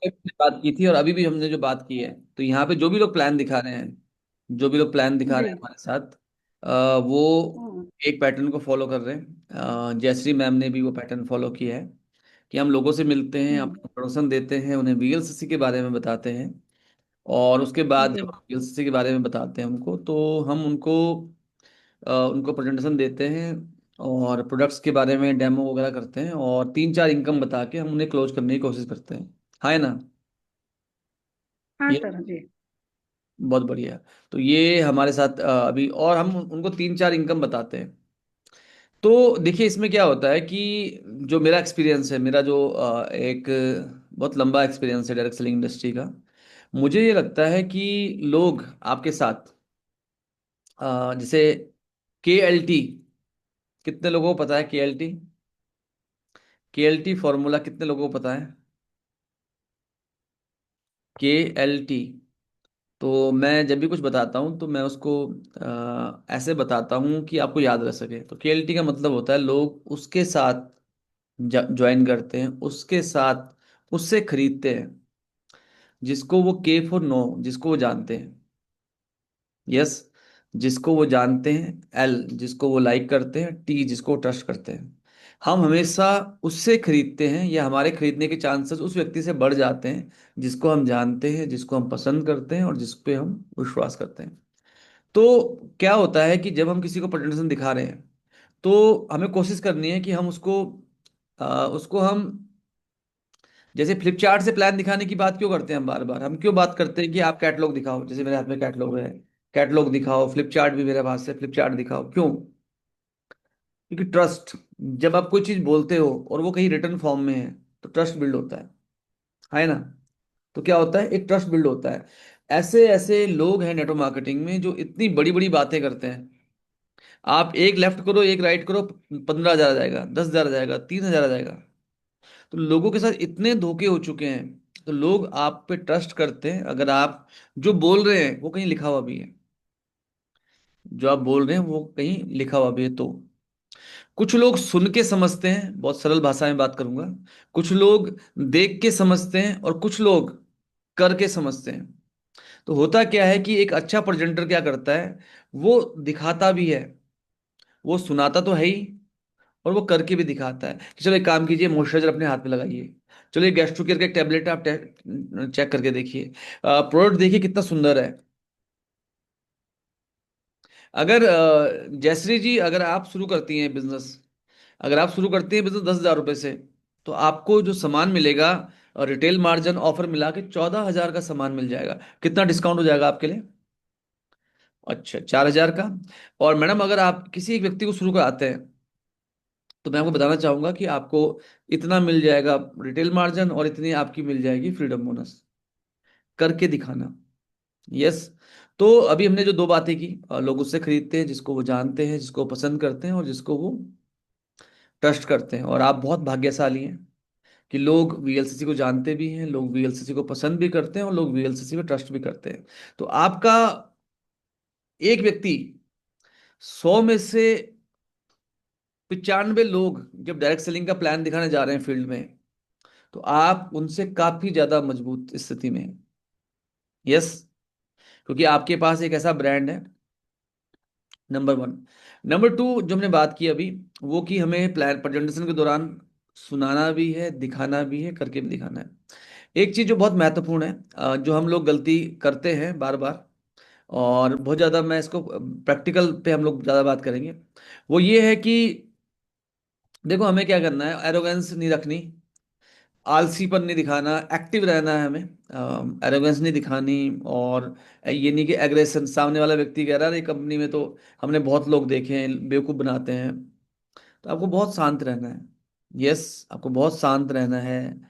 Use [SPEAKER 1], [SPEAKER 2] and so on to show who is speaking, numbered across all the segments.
[SPEAKER 1] हमने बात की थी और अभी भी हमने जो बात की है, तो यहाँ पे जो भी लोग प्लान दिखा रहे हैं, जो भी लोग प्लान दिखा
[SPEAKER 2] जी।
[SPEAKER 1] रहे हैं हमारे साथ, वो
[SPEAKER 2] हम्म।
[SPEAKER 1] एक पैटर्न को फॉलो कर रहे हैं। जयश्री मैम ने भी वो पैटर्न फॉलो किया है कि हम लोगों से मिलते हैं,
[SPEAKER 2] हम्म।
[SPEAKER 1] अपना प्रोडक्शन देते हैं, उन्हें वीएलसीसी के बारे में बताते हैं, और उसके बाद
[SPEAKER 2] जी।
[SPEAKER 1] जब हम वीएलसीसी के बारे में बताते हैं उनको, तो हम उनको उनको प्रेजेंटेशन देते हैं और प्रोडक्ट्स के बारे में डेमो वगैरह करते हैं, और 3-4 इनकम बता के हम उन्हें क्लोज करने की कोशिश करते हैं। हाँ, है ना?
[SPEAKER 2] हाँ
[SPEAKER 1] ये
[SPEAKER 2] सर जी।
[SPEAKER 1] बहुत बढ़िया। तो ये हमारे साथ अभी, और हम उनको 3-4 इनकम बताते हैं। तो देखिए इसमें क्या होता है कि जो मेरा एक्सपीरियंस है, मेरा जो एक बहुत लंबा एक्सपीरियंस है डायरेक्ट सेलिंग इंडस्ट्री का, मुझे ये लगता है कि लोग आपके साथ जैसे KLT, कितने लोगों को पता है KLT? KLT फॉर्मूला कितने लोगों को पता है? KLT, तो मैं जब भी कुछ बताता हूँ तो मैं उसको ऐसे बताता हूँ कि आपको याद रह सके। तो KLT का मतलब होता है लोग उसके साथ ज्वाइन करते हैं, उसके साथ उससे खरीदते हैं, जिसको वो K फॉर नो, जिसको वो जानते हैं, यस, जिसको वो जानते हैं, L जिसको वो लाइक करते हैं, T जिसको ट्रस्ट करते हैं। हम हमेशा उससे खरीदते हैं, या हमारे खरीदने के चांसेस उस व्यक्ति से बढ़ जाते हैं जिसको हम जानते हैं, जिसको हम पसंद करते हैं और जिस पे हम विश्वास करते हैं। तो क्या होता है कि जब हम किसी को प्रेजेंटेशन दिखा रहे हैं, तो हमें कोशिश करनी है कि हम उसको हम, जैसे फ्लिपचार्ट से प्लान दिखाने की बात क्यों करते हैं हम बार बार, हम क्यों बात करते हैं कि आप कैटलॉग दिखाओ, जैसे मेरे हाथ में कैटलॉग है, कैटलॉग दिखाओ, फ्लिपचार्ट भी मेरे पास है, फ्लिपचार्ट दिखाओ, क्यों? क्योंकि ट्रस्ट, जब आप कोई चीज बोलते हो और वो कहीं रिटर्न फॉर्म में है, तो ट्रस्ट बिल्ड होता है ना? तो क्या होता है, एक ट्रस्ट बिल्ड होता है। ऐसे ऐसे लोग हैं नेटवर्क मार्केटिंग में जो इतनी बड़ी बड़ी बातें करते हैं। आप एक लेफ्ट करो, एक राइट करो, 15,000 आ जाएगा, 10,000 आ जाएगा, 3,000 आ जाएगा। तो लोगों के साथ इतने धोखे हो चुके हैं, तो लोग आप पे ट्रस्ट करते हैं अगर आप जो बोल रहे हैं वो कहीं लिखा हुआ भी है, जो आप बोल रहे हैं वो कहीं लिखा हुआ भी है। तो कुछ लोग सुन के समझते हैं, बहुत सरल भाषा में बात करूंगा, कुछ लोग देख के समझते हैं और कुछ लोग करके समझते हैं। तो होता क्या है कि एक अच्छा प्रेजेंटर क्या करता है, वो दिखाता भी है, वो सुनाता तो है ही, और वो करके भी दिखाता है कि चलो एक काम कीजिए, मॉइस्चराइजर अपने हाथ में लगाइए, चलो ये गैस्ट्रो केयर का एक टैबलेट है, आप चेक करके देखिए, प्रोडक्ट देखिए कितना सुंदर है। अगर जयश्री जी, अगर आप शुरू करती हैं बिजनेस, अगर आप शुरू करती हैं बिजनेस 10,000 रुपए से, तो आपको जो सामान मिलेगा, रिटेल मार्जिन ऑफर मिला के 14,000 का सामान मिल जाएगा। कितना डिस्काउंट हो जाएगा आपके लिए? अच्छा, 4,000 का। और मैडम अगर आप किसी एक व्यक्ति को शुरू कराते हैं, तो मैं आपको बताना चाहूंगा कि आपको इतना मिल जाएगा रिटेल मार्जिन, और इतनी आपकी मिल जाएगी फ्रीडम बोनस। करके दिखाना, यस। तो अभी हमने जो दो बातें की, लोग उससे खरीदते हैं जिसको वो जानते हैं, जिसको वो पसंद करते हैं और जिसको वो ट्रस्ट करते हैं। और आप बहुत भाग्यशाली हैं कि लोग वीएलसीसी को जानते भी हैं, लोग वीएलसीसी को पसंद भी करते हैं, और लोग वीएलसीसी पे ट्रस्ट भी करते हैं। तो आपका एक व्यक्ति 100 में से 95 लोग जब डायरेक्ट सेलिंग का प्लान दिखाने जा रहे हैं फील्ड में, तो आप उनसे काफी ज्यादा मजबूत स्थिति में हैं। यस, क्योंकि आपके पास एक ऐसा ब्रांड है, नंबर वन। नंबर टू, जो हमने बात की अभी, वो कि हमें प्लान प्रेजेंटेशन के दौरान सुनाना भी है, दिखाना भी है, करके भी दिखाना है। एक चीज जो बहुत महत्वपूर्ण है, जो हम लोग गलती करते हैं बार बार, और बहुत ज्यादा मैं इसको प्रैक्टिकल पे हम लोग ज्यादा बात करेंगे, वो ये है कि देखो हमें क्या करना है, एरोगेंस नहीं रखनी, आलसीपन नहीं दिखाना, एक्टिव रहना है हमें, एरोगेंस नहीं दिखानी। और ये नहीं कि एग्रेशन, सामने वाला व्यक्ति कह रहा है कंपनी में तो हमने बहुत लोग देखे हैं बेवकूफ बनाते हैं, तो आपको बहुत शांत रहना है। यस, आपको बहुत शांत रहना है,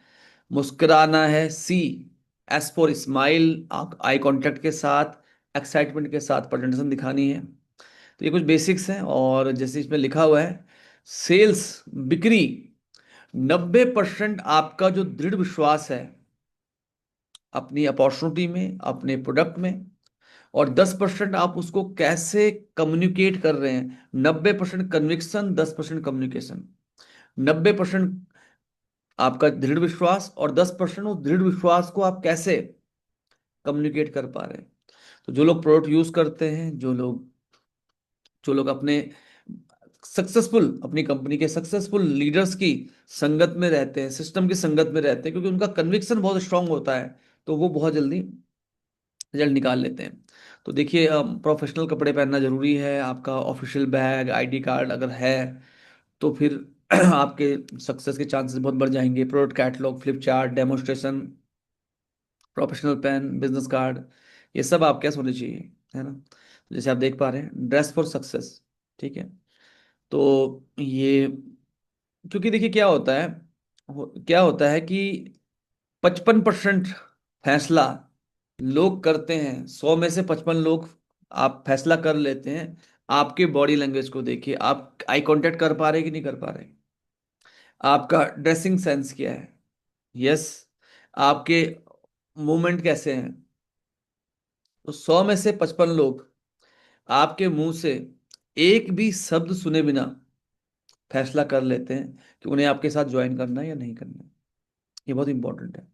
[SPEAKER 1] मुस्कुराना है, S for smile, eye contact के साथ, एक्साइटमेंट के साथ प्रेजेंटेशन दिखानी है। तो ये कुछ बेसिक्स हैं, और जैसे इसमें लिखा हुआ है, सेल्स, बिक्री, 90% आपका जो दृढ़ विश्वास है अपनी अपॉर्चुनिटी में, अपने प्रोडक्ट में, और 10% आप उसको कैसे कम्युनिकेट कर रहे हैं। 90% कन्विक्शन, 10% कम्युनिकेशन। 90% आपका दृढ़ विश्वास, और 10% उस दृढ़ विश्वास को आप कैसे कम्युनिकेट कर पा रहे हैं। तो जो लोग प्रोडक्ट यूज करते हैं, जो लोग अपने सक्सेसफुल, अपनी कंपनी के सक्सेसफुल लीडर्स की संगत में रहते हैं, सिस्टम की संगत में रहते हैं, क्योंकि उनका कन्विक्शन बहुत स्ट्रांग होता है, तो वो बहुत जल्दी रिजल्ट निकाल लेते हैं। तो देखिए, प्रोफेशनल कपड़े पहनना जरूरी है, आपका ऑफिशियल बैग, आईडी कार्ड अगर है तो फिर आपके सक्सेस के चांसेस बहुत बढ़ जाएंगे। Product catalogue, flip chart, demonstration, professional pen, business card, ये सब आपके पास होने चाहिए, है ना। जैसे आप देख पा रहे हैं, ड्रेस फॉर सक्सेस, ठीक है। तो ये, क्योंकि देखिए क्या होता है, क्या होता है कि 55% फैसला लोग करते हैं, 100 में से 55 लोग आप फैसला कर लेते हैं। आपके बॉडी लैंग्वेज को देखिए, आप आई कांटेक्ट कर पा रहे हैं कि नहीं कर पा रहे, आपका ड्रेसिंग सेंस क्या है, यस, आपके मूवमेंट कैसे हैं। तो 100 में से 55 लोग आपके मुंह से एक भी शब्द सुने बिना फैसला कर लेते हैं कि उन्हें आपके साथ ज्वाइन करना है या नहीं करना है। ये बहुत इंपॉर्टेंट है।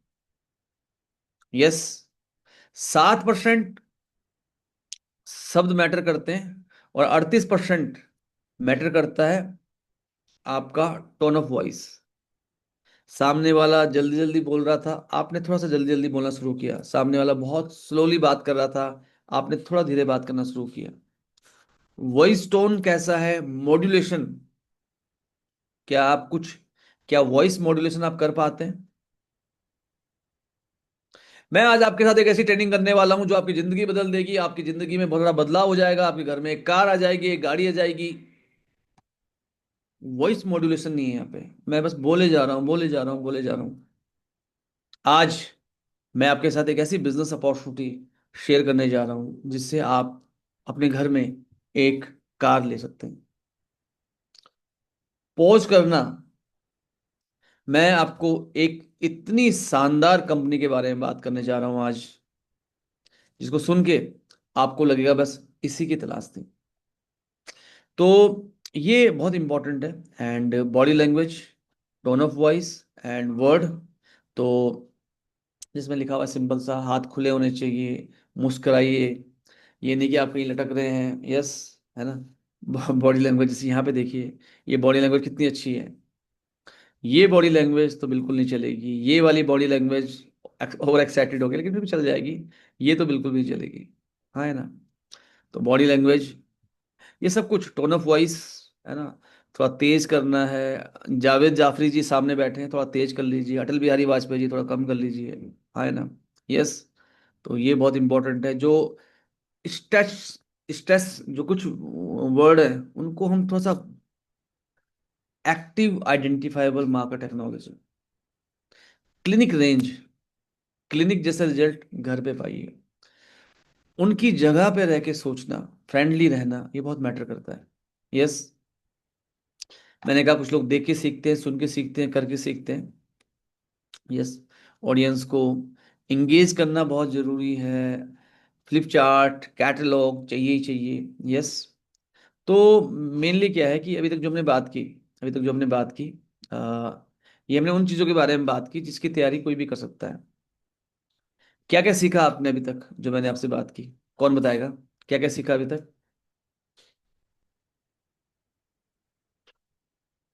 [SPEAKER 1] यस, 7% शब्द मैटर करते हैं, और 38% मैटर करता है आपका टोन ऑफ वॉइस। सामने वाला जल्दी जल्दी बोल रहा था, आपने थोड़ा सा जल्दी जल्दी बोलना शुरू किया। सामने वाला बहुत स्लोली बात कर रहा था, आपने थोड़ा धीरे बात करना शुरू किया। वॉइस टोन कैसा है, मॉड्यूलेशन, क्या आप कुछ, क्या वॉइस मॉड्यूलेशन आप कर पाते हैं। मैं आज आपके साथ एक ऐसी ट्रेनिंग करने वाला हूं जो आपकी जिंदगी बदल देगी। आपकी जिंदगी में बहुत बड़ा बदलाव हो जाएगा, आपके घर में एक कार आ जाएगी, एक गाड़ी आ जाएगी। वॉइस मॉड्यूलेशन नहीं है यहाँ पे, मैं बस बोले जा रहा हूँ, बोले जा रहा हूँ, बोले जा रहा हूँ। आज मैं आपके साथ एक ऐसी बिजनेस अपॉर्चुनिटी शेयर करने जा रहा हूँ जिससे आप अपने घर में एक कार ले सकते हैं। पॉज करना, मैं आपको एक इतनी शानदार कंपनी के बारे में बात करने जा रहा हूं आज, जिसको सुन के आपको लगेगा बस इसी की तलाश थी। तो ये बहुत इंपॉर्टेंट है। And body language, tone of voice and word, तो जिसमें लिखा हुआ सिंपल सा, हाथ खुले होने चाहिए, मुस्कुराइए, ये नहीं कि आप कहीं लटक रहे हैं, यस, है ना। बॉडी लैंग्वेज जैसे यहाँ पे देखिए, ये बॉडी लैंग्वेज कितनी अच्छी है। ये बॉडी लैंग्वेज तो बिल्कुल नहीं चलेगी, ये वाली बॉडी लैंग्वेज ओवर एक्साइटेड हो गई, लेकिन फिर भी चल जाएगी। ये तो बिल्कुल भी नहीं चलेगी, हाँ, है ना। तो बॉडी लैंग्वेज, ये सब कुछ, टोन ऑफ वॉइस, है ना, थोड़ा तेज करना है। जावेद जाफरी जी सामने बैठे हैं, थोड़ा तेज कर लीजिए। अटल बिहारी वाजपेयी जी, थोड़ा कम कर लीजिए, हाँ, है ना। यस। तो ये बहुत इंपॉर्टेंट है। जो स्ट्रेस, स्ट्रेस जो कुछ वर्ड है, उनको हम थोड़ा सा active identifiable marker technology, clinic range, clinic जैसा रिजल्ट घर पे पाइए। उनकी जगह पे रह के सोचना, फ्रेंडली रहना, ये बहुत मैटर करता है। यस, मैंने कहा कुछ लोग देख के सीखते हैं, सुन के सीखते हैं, करके सीखते हैं। यस, ऑडियंस को इंगेज करना बहुत जरूरी है। फ्लिप चार्ट, कैटलॉग चाहिए ही चाहिए। यस। तो मेनली क्या है कि अभी तक जो हमने बात की, अभी तक जो हमने बात की, आ, ये हमने उन चीज़ों के बारे में बात की जिसकी तैयारी कोई भी कर सकता है। क्या क्या सीखा आपने अभी तक जो मैंने आपसे बात की, कौन बताएगा, क्या क्या सीखा अभी तक।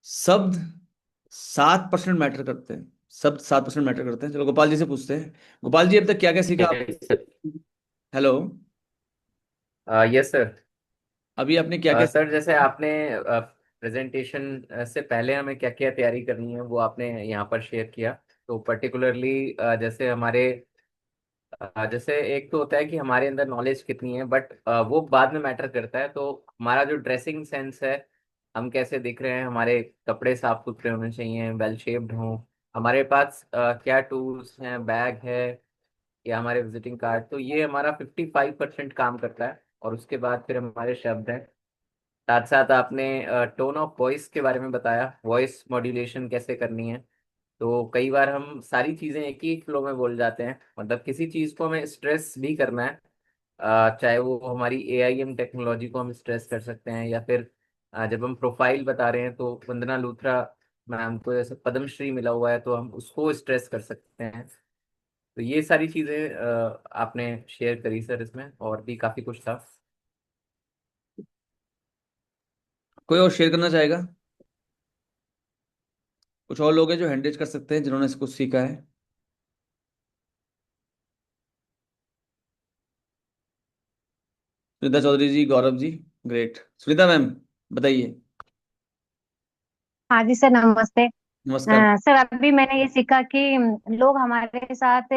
[SPEAKER 1] शब्द 7% मैटर करते हैं, शब्द 7% मैटर करते हैं। चलो गोपाल जी से पूछते हैं। गोपाल जी, अभी तक क्या क्या सीखा आप।
[SPEAKER 2] Yes sir.
[SPEAKER 1] Hello.
[SPEAKER 2] Yes sir.
[SPEAKER 1] अभी आपने क्या क्या।
[SPEAKER 2] सर जैसे आपने प्रेजेंटेशन से पहले हमें क्या क्या तैयारी करनी है वो आपने यहाँ पर शेयर किया। तो पर्टिकुलरली जैसे हमारे जैसे एक तो होता है कि हमारे अंदर नॉलेज कितनी है, बट वो बाद में मैटर करता है। तो हमारा जो ड्रेसिंग सेंस है, हम कैसे दिख रहे हैं, हमारे कपड़े साफ सुथरे होने चाहिए, वेल शेप्ड हों, हमारे पास क्या टूल्स हैं, बैग है या हमारे विजिटिंग कार्ड, तो ये हमारा 55% काम करता है। और उसके बाद फिर हमारे शब्द हैं। साथ साथ आपने टोन ऑफ वॉइस के बारे में बताया, वॉइस मॉड्यूलेशन कैसे करनी है। तो कई बार हम सारी चीज़ें एक ही फ्लो में बोल जाते हैं, मतलब किसी चीज़ को हमें स्ट्रेस भी करना है, चाहे वो हमारी एआईएम टेक्नोलॉजी को हम स्ट्रेस कर सकते हैं, या फिर जब हम प्रोफाइल बता रहे हैं तो वंदना लूथरा मैम को जैसे पद्मश्री मिला हुआ है तो हम उसको स्ट्रेस कर सकते हैं। तो ये सारी चीजें आपने शेयर करी सर, इसमें और भी काफी कुछ था।
[SPEAKER 1] कोई और शेयर करना चाहेगा? कुछ और लोग हैं जो हैंडरेज कर सकते हैं, जिन्होंने कुछ सीखा है? सुनीता चौधरी जी, गौरव जी। ग्रेट। सुनीता मैम, बताइए।
[SPEAKER 3] हाँ जी सर, नमस्ते।
[SPEAKER 1] नमस्कार।
[SPEAKER 3] सर, अभी मैंने ये सीखा कि लोग हमारे साथ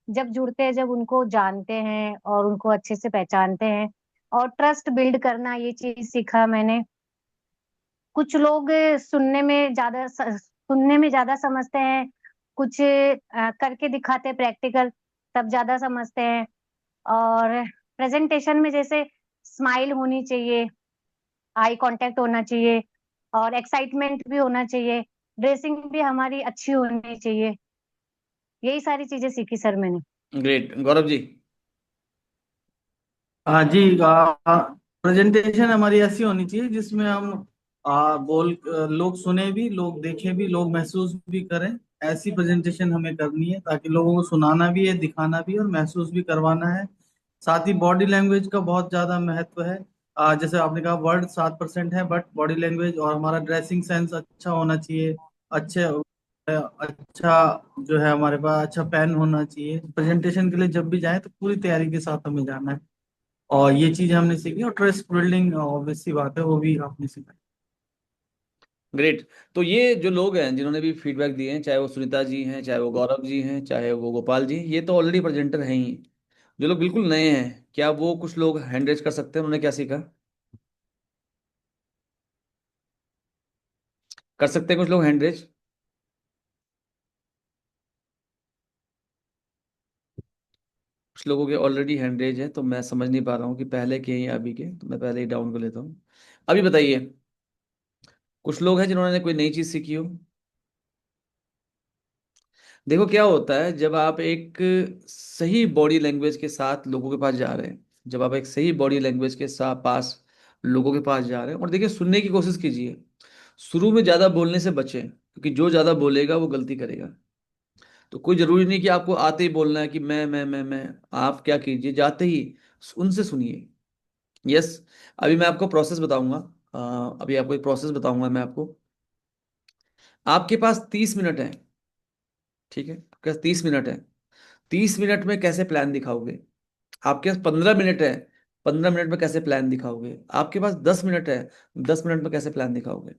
[SPEAKER 3] जब जुड़ते हैं, जब उनको जानते हैं और उनको अच्छे से पहचानते हैं, और ट्रस्ट बिल्ड करना, ये चीज सीखा मैंने। कुछ लोग सुनने में ज्यादा समझते हैं, कुछ करके दिखाते प्रैक्टिकल, तब ज्यादा समझते हैं। और प्रेजेंटेशन में जैसे स्माइल होनी चाहिए, आई कांटेक्ट होना चाहिए, और एक्साइटमेंट भी होना चाहिए, ड्रेसिंग भी हमारी अच्छी होनी चाहिए। यही सारी चीजें सीखी सर मैंने।
[SPEAKER 1] ग्रेट। गौरव जी।
[SPEAKER 4] हाँ जी। प्रेजेंटेशन हमारी ऐसी होनी चाहिए जिसमें हम लोग सुने भी, लोग देखें भी, लोग महसूस भी करें। ऐसी प्रेजेंटेशन हमें करनी है ताकि लोगों को सुनाना भी है, दिखाना भी है और महसूस भी करवाना है। साथ ही बॉडी लैंग्वेज का बहुत ज्यादा महत्व है। जैसे आपने कहा वर्ड 7% है, बट बॉडी लैंग्वेज और हमारा ड्रेसिंग सेंस अच्छा होना चाहिए। अच्छे अच्छा जो है हमारे पास अच्छा पेन होना चाहिए। प्रेजेंटेशन के लिए जब भी जाए तो पूरी तैयारी के साथ हमें जाना है। और ये चीज हमने सीखी, और ट्रस्ट बिल्डिंग ऑब्वियस सी बात है, वो भी आपने सीखा।
[SPEAKER 1] ग्रेट। तो ये जो लोग हैं जिन्होंने भी फीडबैक दिए हैं, चाहे वो सुनीता जी हैं, चाहे वो गौरव जी हैं, चाहे वो गोपाल जी, ये तो ऑलरेडी प्रेजेंटर हैं ही। जो लोग बिल्कुल नए हैं, क्या वो कुछ लोग हैंडरेज कर सकते हैं? उन्होंने क्या सीखा? कर सकते हैं कुछ लोग हैंडरेज? कुछ लोगों के ऑलरेडी हैंडरेज है, तो मैं समझ नहीं पा रहा हूँ कि पहले के हैं या अभी के, तो मैं पहले ही डाउन कर लेता हूँ। अभी बताइए, कुछ लोग हैं जिन्होंने कोई नई चीज सीखी हो। देखो क्या होता है, जब आप एक सही बॉडी लैंग्वेज के साथ लोगों के पास जा रहे हैं, जब आप एक सही बॉडी लैंग्वेज के साथ पास लोगों के पास जा रहे हैं, और देखिए सुनने की कोशिश कीजिए। शुरू में ज्यादा बोलने से बचें, क्योंकि जो ज्यादा बोलेगा वो गलती करेगा। तो कोई जरूरी नहीं कि आपको आते ही बोलना है कि मैं। आप क्या कीजिए, जाते ही उनसे सुनिए। यस। अभी मैं आपको प्रोसेस बताऊंगा। अभी आपको एक प्रोसेस बताऊंगा मैं आपको। आपके पास 30 मिनट है, ठीक है? आपके पास 30 मिनट है। 30 मिनट में कैसे प्लान दिखाओगे? आपके पास 15 मिनट है। 15 मिनट में कैसे प्लान दिखाओगे? आपके पास 10 मिनट है। 10 मिनट में कैसे प्लान दिखाओगे?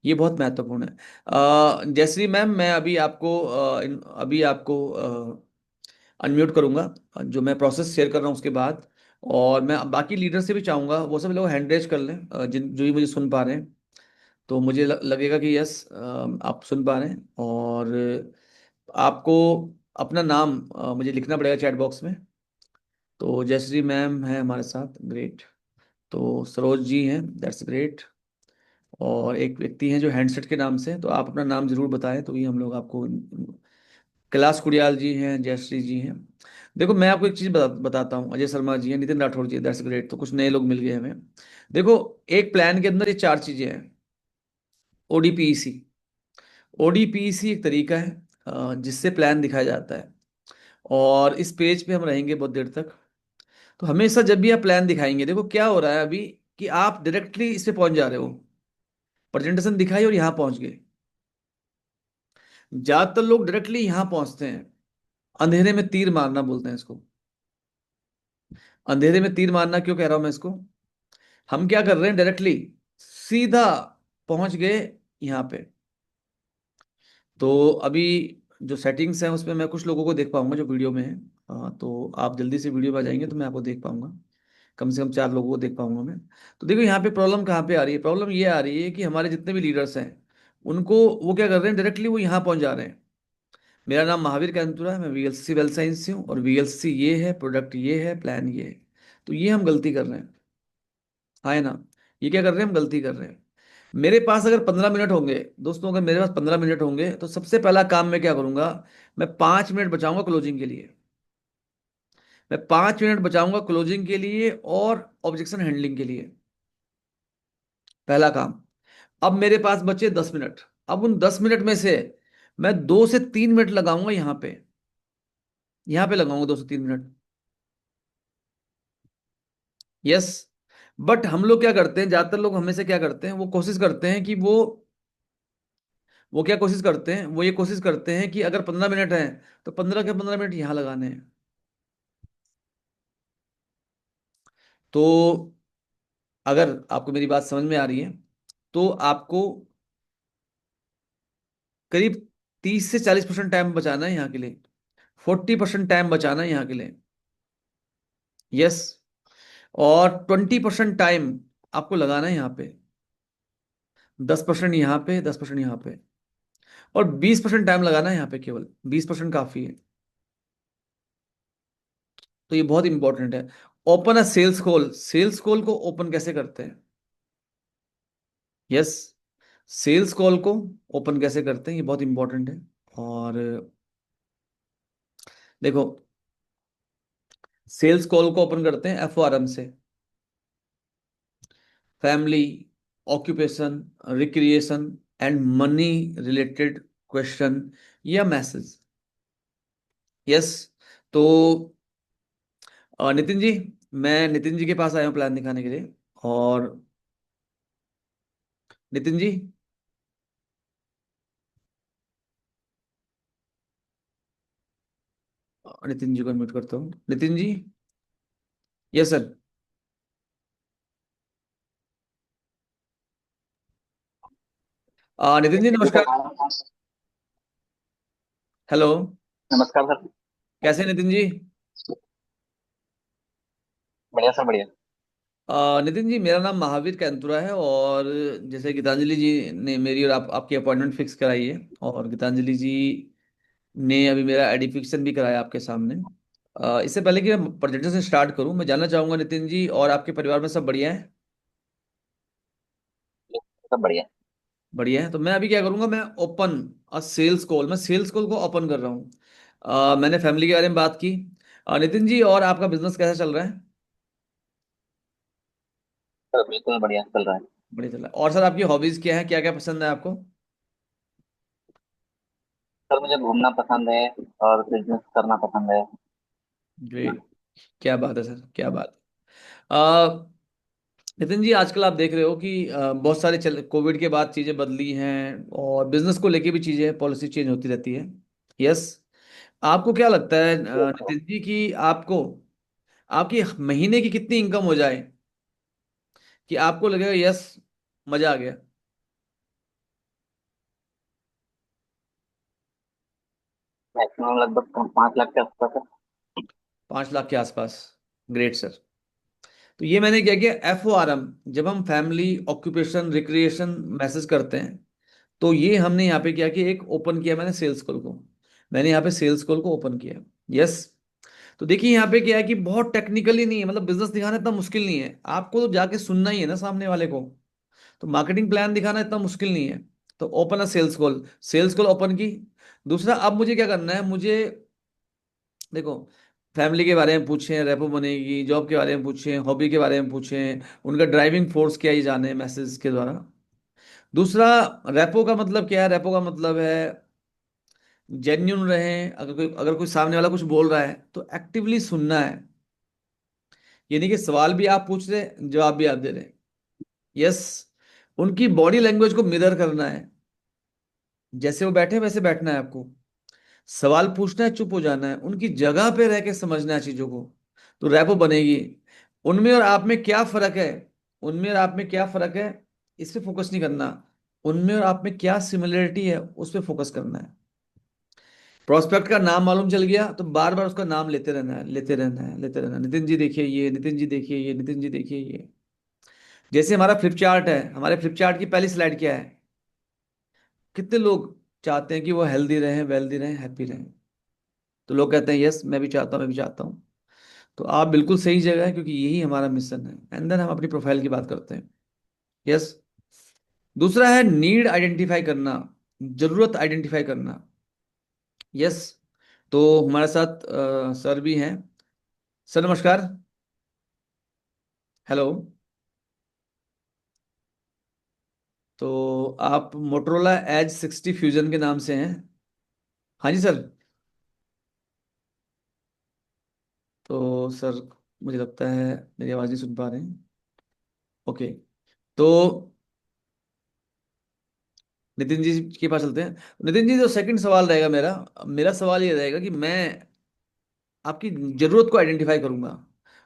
[SPEAKER 1] ये बहुत महत्वपूर्ण है। जयश्री मैम, मैं अभी आपको अनम्यूट करूंगा, जो मैं प्रोसेस शेयर कर रहा हूँ उसके बाद। और मैं बाकी लीडर से भी चाहूंगा वो सब लोग हैंड रेज कर लें, जिन जो ही मुझे सुन पा रहे हैं। तो मुझे लगेगा कि यस, आप सुन पा रहे हैं। और आपको अपना नाम मुझे लिखना पड़ेगा चैट बॉक्स में। तो जयश्री मैम है हमारे साथ, ग्रेट। तो सरोज जी हैं, दैट्स ग्रेट। और एक व्यक्ति हैं जो हैंडसेट के नाम से, तो आप अपना नाम जरूर बताएं, तो ये हम लोग आपको। कैलाश कुड़ियाल जी हैं, जयश्री जी हैं। देखो मैं आपको एक चीज बताता हूँ। अजय शर्मा जी हैं, नितिन राठौर जी, दैट्स ग्रेट। तो कुछ नए लोग मिल गए हमें। देखो, एक प्लान के अंदर ये 4 चीजें हैं। ओडीपीईसी। ओडीपीईसी एक तरीका है जिससे प्लान दिखाया जाता है। और इस पेज पे हम रहेंगे बहुत देर तक। तो हमेशा जब भी आप प्लान दिखाएंगे, देखो क्या हो रहा है अभी, कि आप डायरेक्टली इस पे पहुंच जा रहे हो। प्रेजेंटेशन दिखाई और यहां पहुंच गए। ज्यादातर लोग डायरेक्टली यहां पहुंचते हैं। अंधेरे में तीर मारना बोलते हैं इसको। अंधेरे में तीर मारना क्यों कह रहा हूं मैं इसको? हम क्या कर रहे हैं, डायरेक्टली सीधा पहुंच गए यहां पे। तो अभी जो सेटिंग्स हैं उसमें मैं कुछ लोगों को देख पाऊंगा जो वीडियो में है। तो आप जल्दी से वीडियो में आ जाएंगे तो मैं आपको देख पाऊंगा। कम से कम 4 लोगों को देख पाऊंगा मैं। तो देखो यहाँ पे प्रॉब्लम कहाँ पे आ रही है। प्रॉब्लम ये आ रही है कि हमारे जितने भी लीडर्स हैं, उनको वो क्या कर रहे हैं, डायरेक्टली वो यहाँ पहुंच जा रहे हैं। मेरा नाम महावीर कैंतुरा है, मैं वीएलसी वेल साइंस से हूँ, और वीएलसी ये है, प्रोडक्ट ये है, प्लान ये है। तो ये हम गलती कर रहे हैं, हाँ है ना? ये क्या कर रहे हैं, हम गलती कर रहे हैं। मेरे पास अगर 15 मिनट होंगे दोस्तों, अगर मेरे पास 15 मिनट होंगे, तो सबसे पहला काम मैं क्या करूंगा, मैं 5 मिनट बचाऊंगा क्लोजिंग के लिए। मैं 5 मिनट बचाऊंगा क्लोजिंग के लिए और ऑब्जेक्शन हैंडलिंग के लिए। पहला काम। अब मेरे पास बचे 10 मिनट। अब उन 10 मिनट में से मैं 2 से 3 मिनट लगाऊंगा यहाँ पे लगाऊंगा 2 से 3 मिनट। यस। बट हम लोग क्या करते हैं, ज्यादातर लोग हमेशा क्या करते हैं, वो कोशिश करते हैं कि वो क्या कोशिश करते हैं, वो ये कोशिश करते हैं कि अगर 15 मिनट है तो 15 के 15 मिनट यहाँ लगाने हैं। तो अगर आपको मेरी बात समझ में आ रही है तो आपको करीब 30 से 40% टाइम बचाना है यहाँ के लिए, 40% टाइम बचाना है यहाँ के लिए। यस। और 20% टाइम आपको लगाना है यहाँ पे, 10% यहाँ पे, 10% यहाँ पे, और 20% टाइम लगाना है यहाँ पे, केवल 20% काफी है। तो ये बहुत इंपॉर्टेंट है। Open a sales call, sales call को ओपन कैसे करते हैं? यस, सेल्स कॉल को ओपन कैसे करते हैं, ये बहुत इंपॉर्टेंट है। और देखो, सेल्स कॉल को ओपन करते हैं FORM से, family, occupation, recreation and money related question या मैसेज। यस। तो नितिन जी, मैं नितिन जी के पास आया हूँ प्लान दिखाने के लिए। और नितिन जी, नितिन जी को म्यूट करता हूँ। नितिन जी। Yes sir. नितिन जी नमस्कार। हेलो।
[SPEAKER 5] नमस्कार सर।
[SPEAKER 1] कैसे हैं नितिन जी?
[SPEAKER 5] बढ़िया सर बढ़िया।
[SPEAKER 1] नितिन जी, मेरा नाम महावीर कैंतुरा है, और जैसे गीतांजलि जी ने मेरी और आपकी अपॉइंटमेंट फिक्स कराई है, और गीतांजलि जी ने अभी मेरा एडिफिकेशन भी कराया आपके सामने। इससे पहले कि मैं प्रेजेंटेशन स्टार्ट करूं, मैं जानना चाहूंगा नितिन जी, और आपके परिवार में सब बढ़िया है?
[SPEAKER 5] सब बढ़िया।
[SPEAKER 1] बढ़िया है। तो मैं अभी क्या करूंगा, मैं ओपन सेल्स कॉल, मैं सेल्स कॉल को ओपन कर रहा हूँ। मैंने फैमिली के बारे में बात की। नितिन जी, और आपका बिजनेस कैसा चल रहा है?
[SPEAKER 5] सर बिल्कुल बढ़िया चल रहा है।
[SPEAKER 1] बढ़िया चल रहा है। और सर, आपकी हॉबीज क्या है, क्या क्या पसंद है आपको?
[SPEAKER 5] सर मुझे घूमना पसंद है और बिजनेस करना पसंद है।
[SPEAKER 1] ग्रेट। क्या बात है सर, क्या बात है। नितिन जी, आजकल आप देख रहे हो कि बहुत सारे कोविड के बाद चीजें बदली हैं, और बिजनेस को लेके भी चीजें, पॉलिसी चेंज होती रहती है। यस। आपको क्या लगता है नितिन जी, कि आपको आपकी महीने की कितनी इनकम हो जाए कि आपको लगेगा यस, मजा आ गया?
[SPEAKER 5] मैक्सिमम लगभग 5 लाख के आसपास है।
[SPEAKER 1] 5 लाख के आसपास। Great sir. तो ये मैंने क्या किया, FORM, जब हम फैमिली, ऑक्यूपेशन, रिक्रिएशन मैसेज करते हैं, तो ये हमने यहाँ पे क्या किया, एक ओपन किया मैंने सेल्स कॉल को, मैंने यहाँ पे सेल्स कॉल को ओपन किया। यस। तो देखिए यहाँ पे क्या है कि बहुत टेक्निकली नहीं है, मतलब बिजनेस दिखाना इतना मुश्किल नहीं है, आपको तो जाके सुनना ही है ना सामने वाले को। तो मार्केटिंग प्लान दिखाना इतना मुश्किल नहीं है। तो open a sales call, sales call open की। दूसरा, अब मुझे क्या करना है, मुझे देखो, फैमिली के बारे में पूछें, रेपो बनेगी, जॉब के बारे में पूछें, हॉबी के बारे में पूछें, उनका ड्राइविंग फोर्स क्या, ये जाने मैसेज के द्वारा। दूसरा, रेपो का मतलब क्या है? रेपो का मतलब है जेन्यून रहें, अगर कोई सामने वाला कुछ बोल रहा है तो एक्टिवली सुनना है। यानी कि सवाल भी आप पूछ रहे हैं, जवाब भी आप दे रहे हैं। यस। उनकी बॉडी लैंग्वेज को मिरर करना है, जैसे वो बैठे वैसे बैठना है आपको। सवाल पूछना है, चुप हो जाना है, उनकी जगह पे रह के समझना है चीजों को। तो रैपो बनेगी। उनमें और आप में क्या फर्क है, उनमें और आप में क्या फर्क है, इस पे फोकस नहीं करना। उनमें और आप में क्या सिमिलरिटी है, उस पे फोकस करना है। प्रोस्पेक्ट का नाम मालूम चल गया तो बार बार उसका नाम लेते रहना है, लेते रहना है, लेते रहना है। नितिन जी देखिए ये, नितिन जी देखिए ये, नितिन जी देखिए ये। जैसे हमारा फ्लिप चार्ट है, हमारे फ्लिप चार्ट की पहली स्लाइड क्या है? कितने लोग चाहते हैं कि वो हेल्दी रहें, वेल्दी रहें, हैप्पी रहें? तो लोग कहते हैं यस, मैं भी चाहता हूँ, मैं भी चाहता हूँ। तो आप बिल्कुल सही जगह है, क्योंकि यही हमारा मिशन है। एंड देन हम अपनी प्रोफाइल की बात करते हैं। यस। दूसरा है नीड आइडेंटिफाई करना, जरूरत आइडेंटिफाई करना। यस। तो हमारे साथ सर भी हैं। सर नमस्कार। हेलो। तो आप मोटरोला एज 60 फ्यूजन के नाम से हैं। हाँ जी सर। तो सर मुझे लगता है मेरी आवाज़ नहीं सुन पा रहे हैं। ओके। तो नितिन जी के पास चलते हैं। नितिन जी, जो सेकंड सवाल रहेगा मेरा मेरा सवाल ये रहेगा कि मैं आपकी जरूरत को आइडेंटिफाई करूंगा,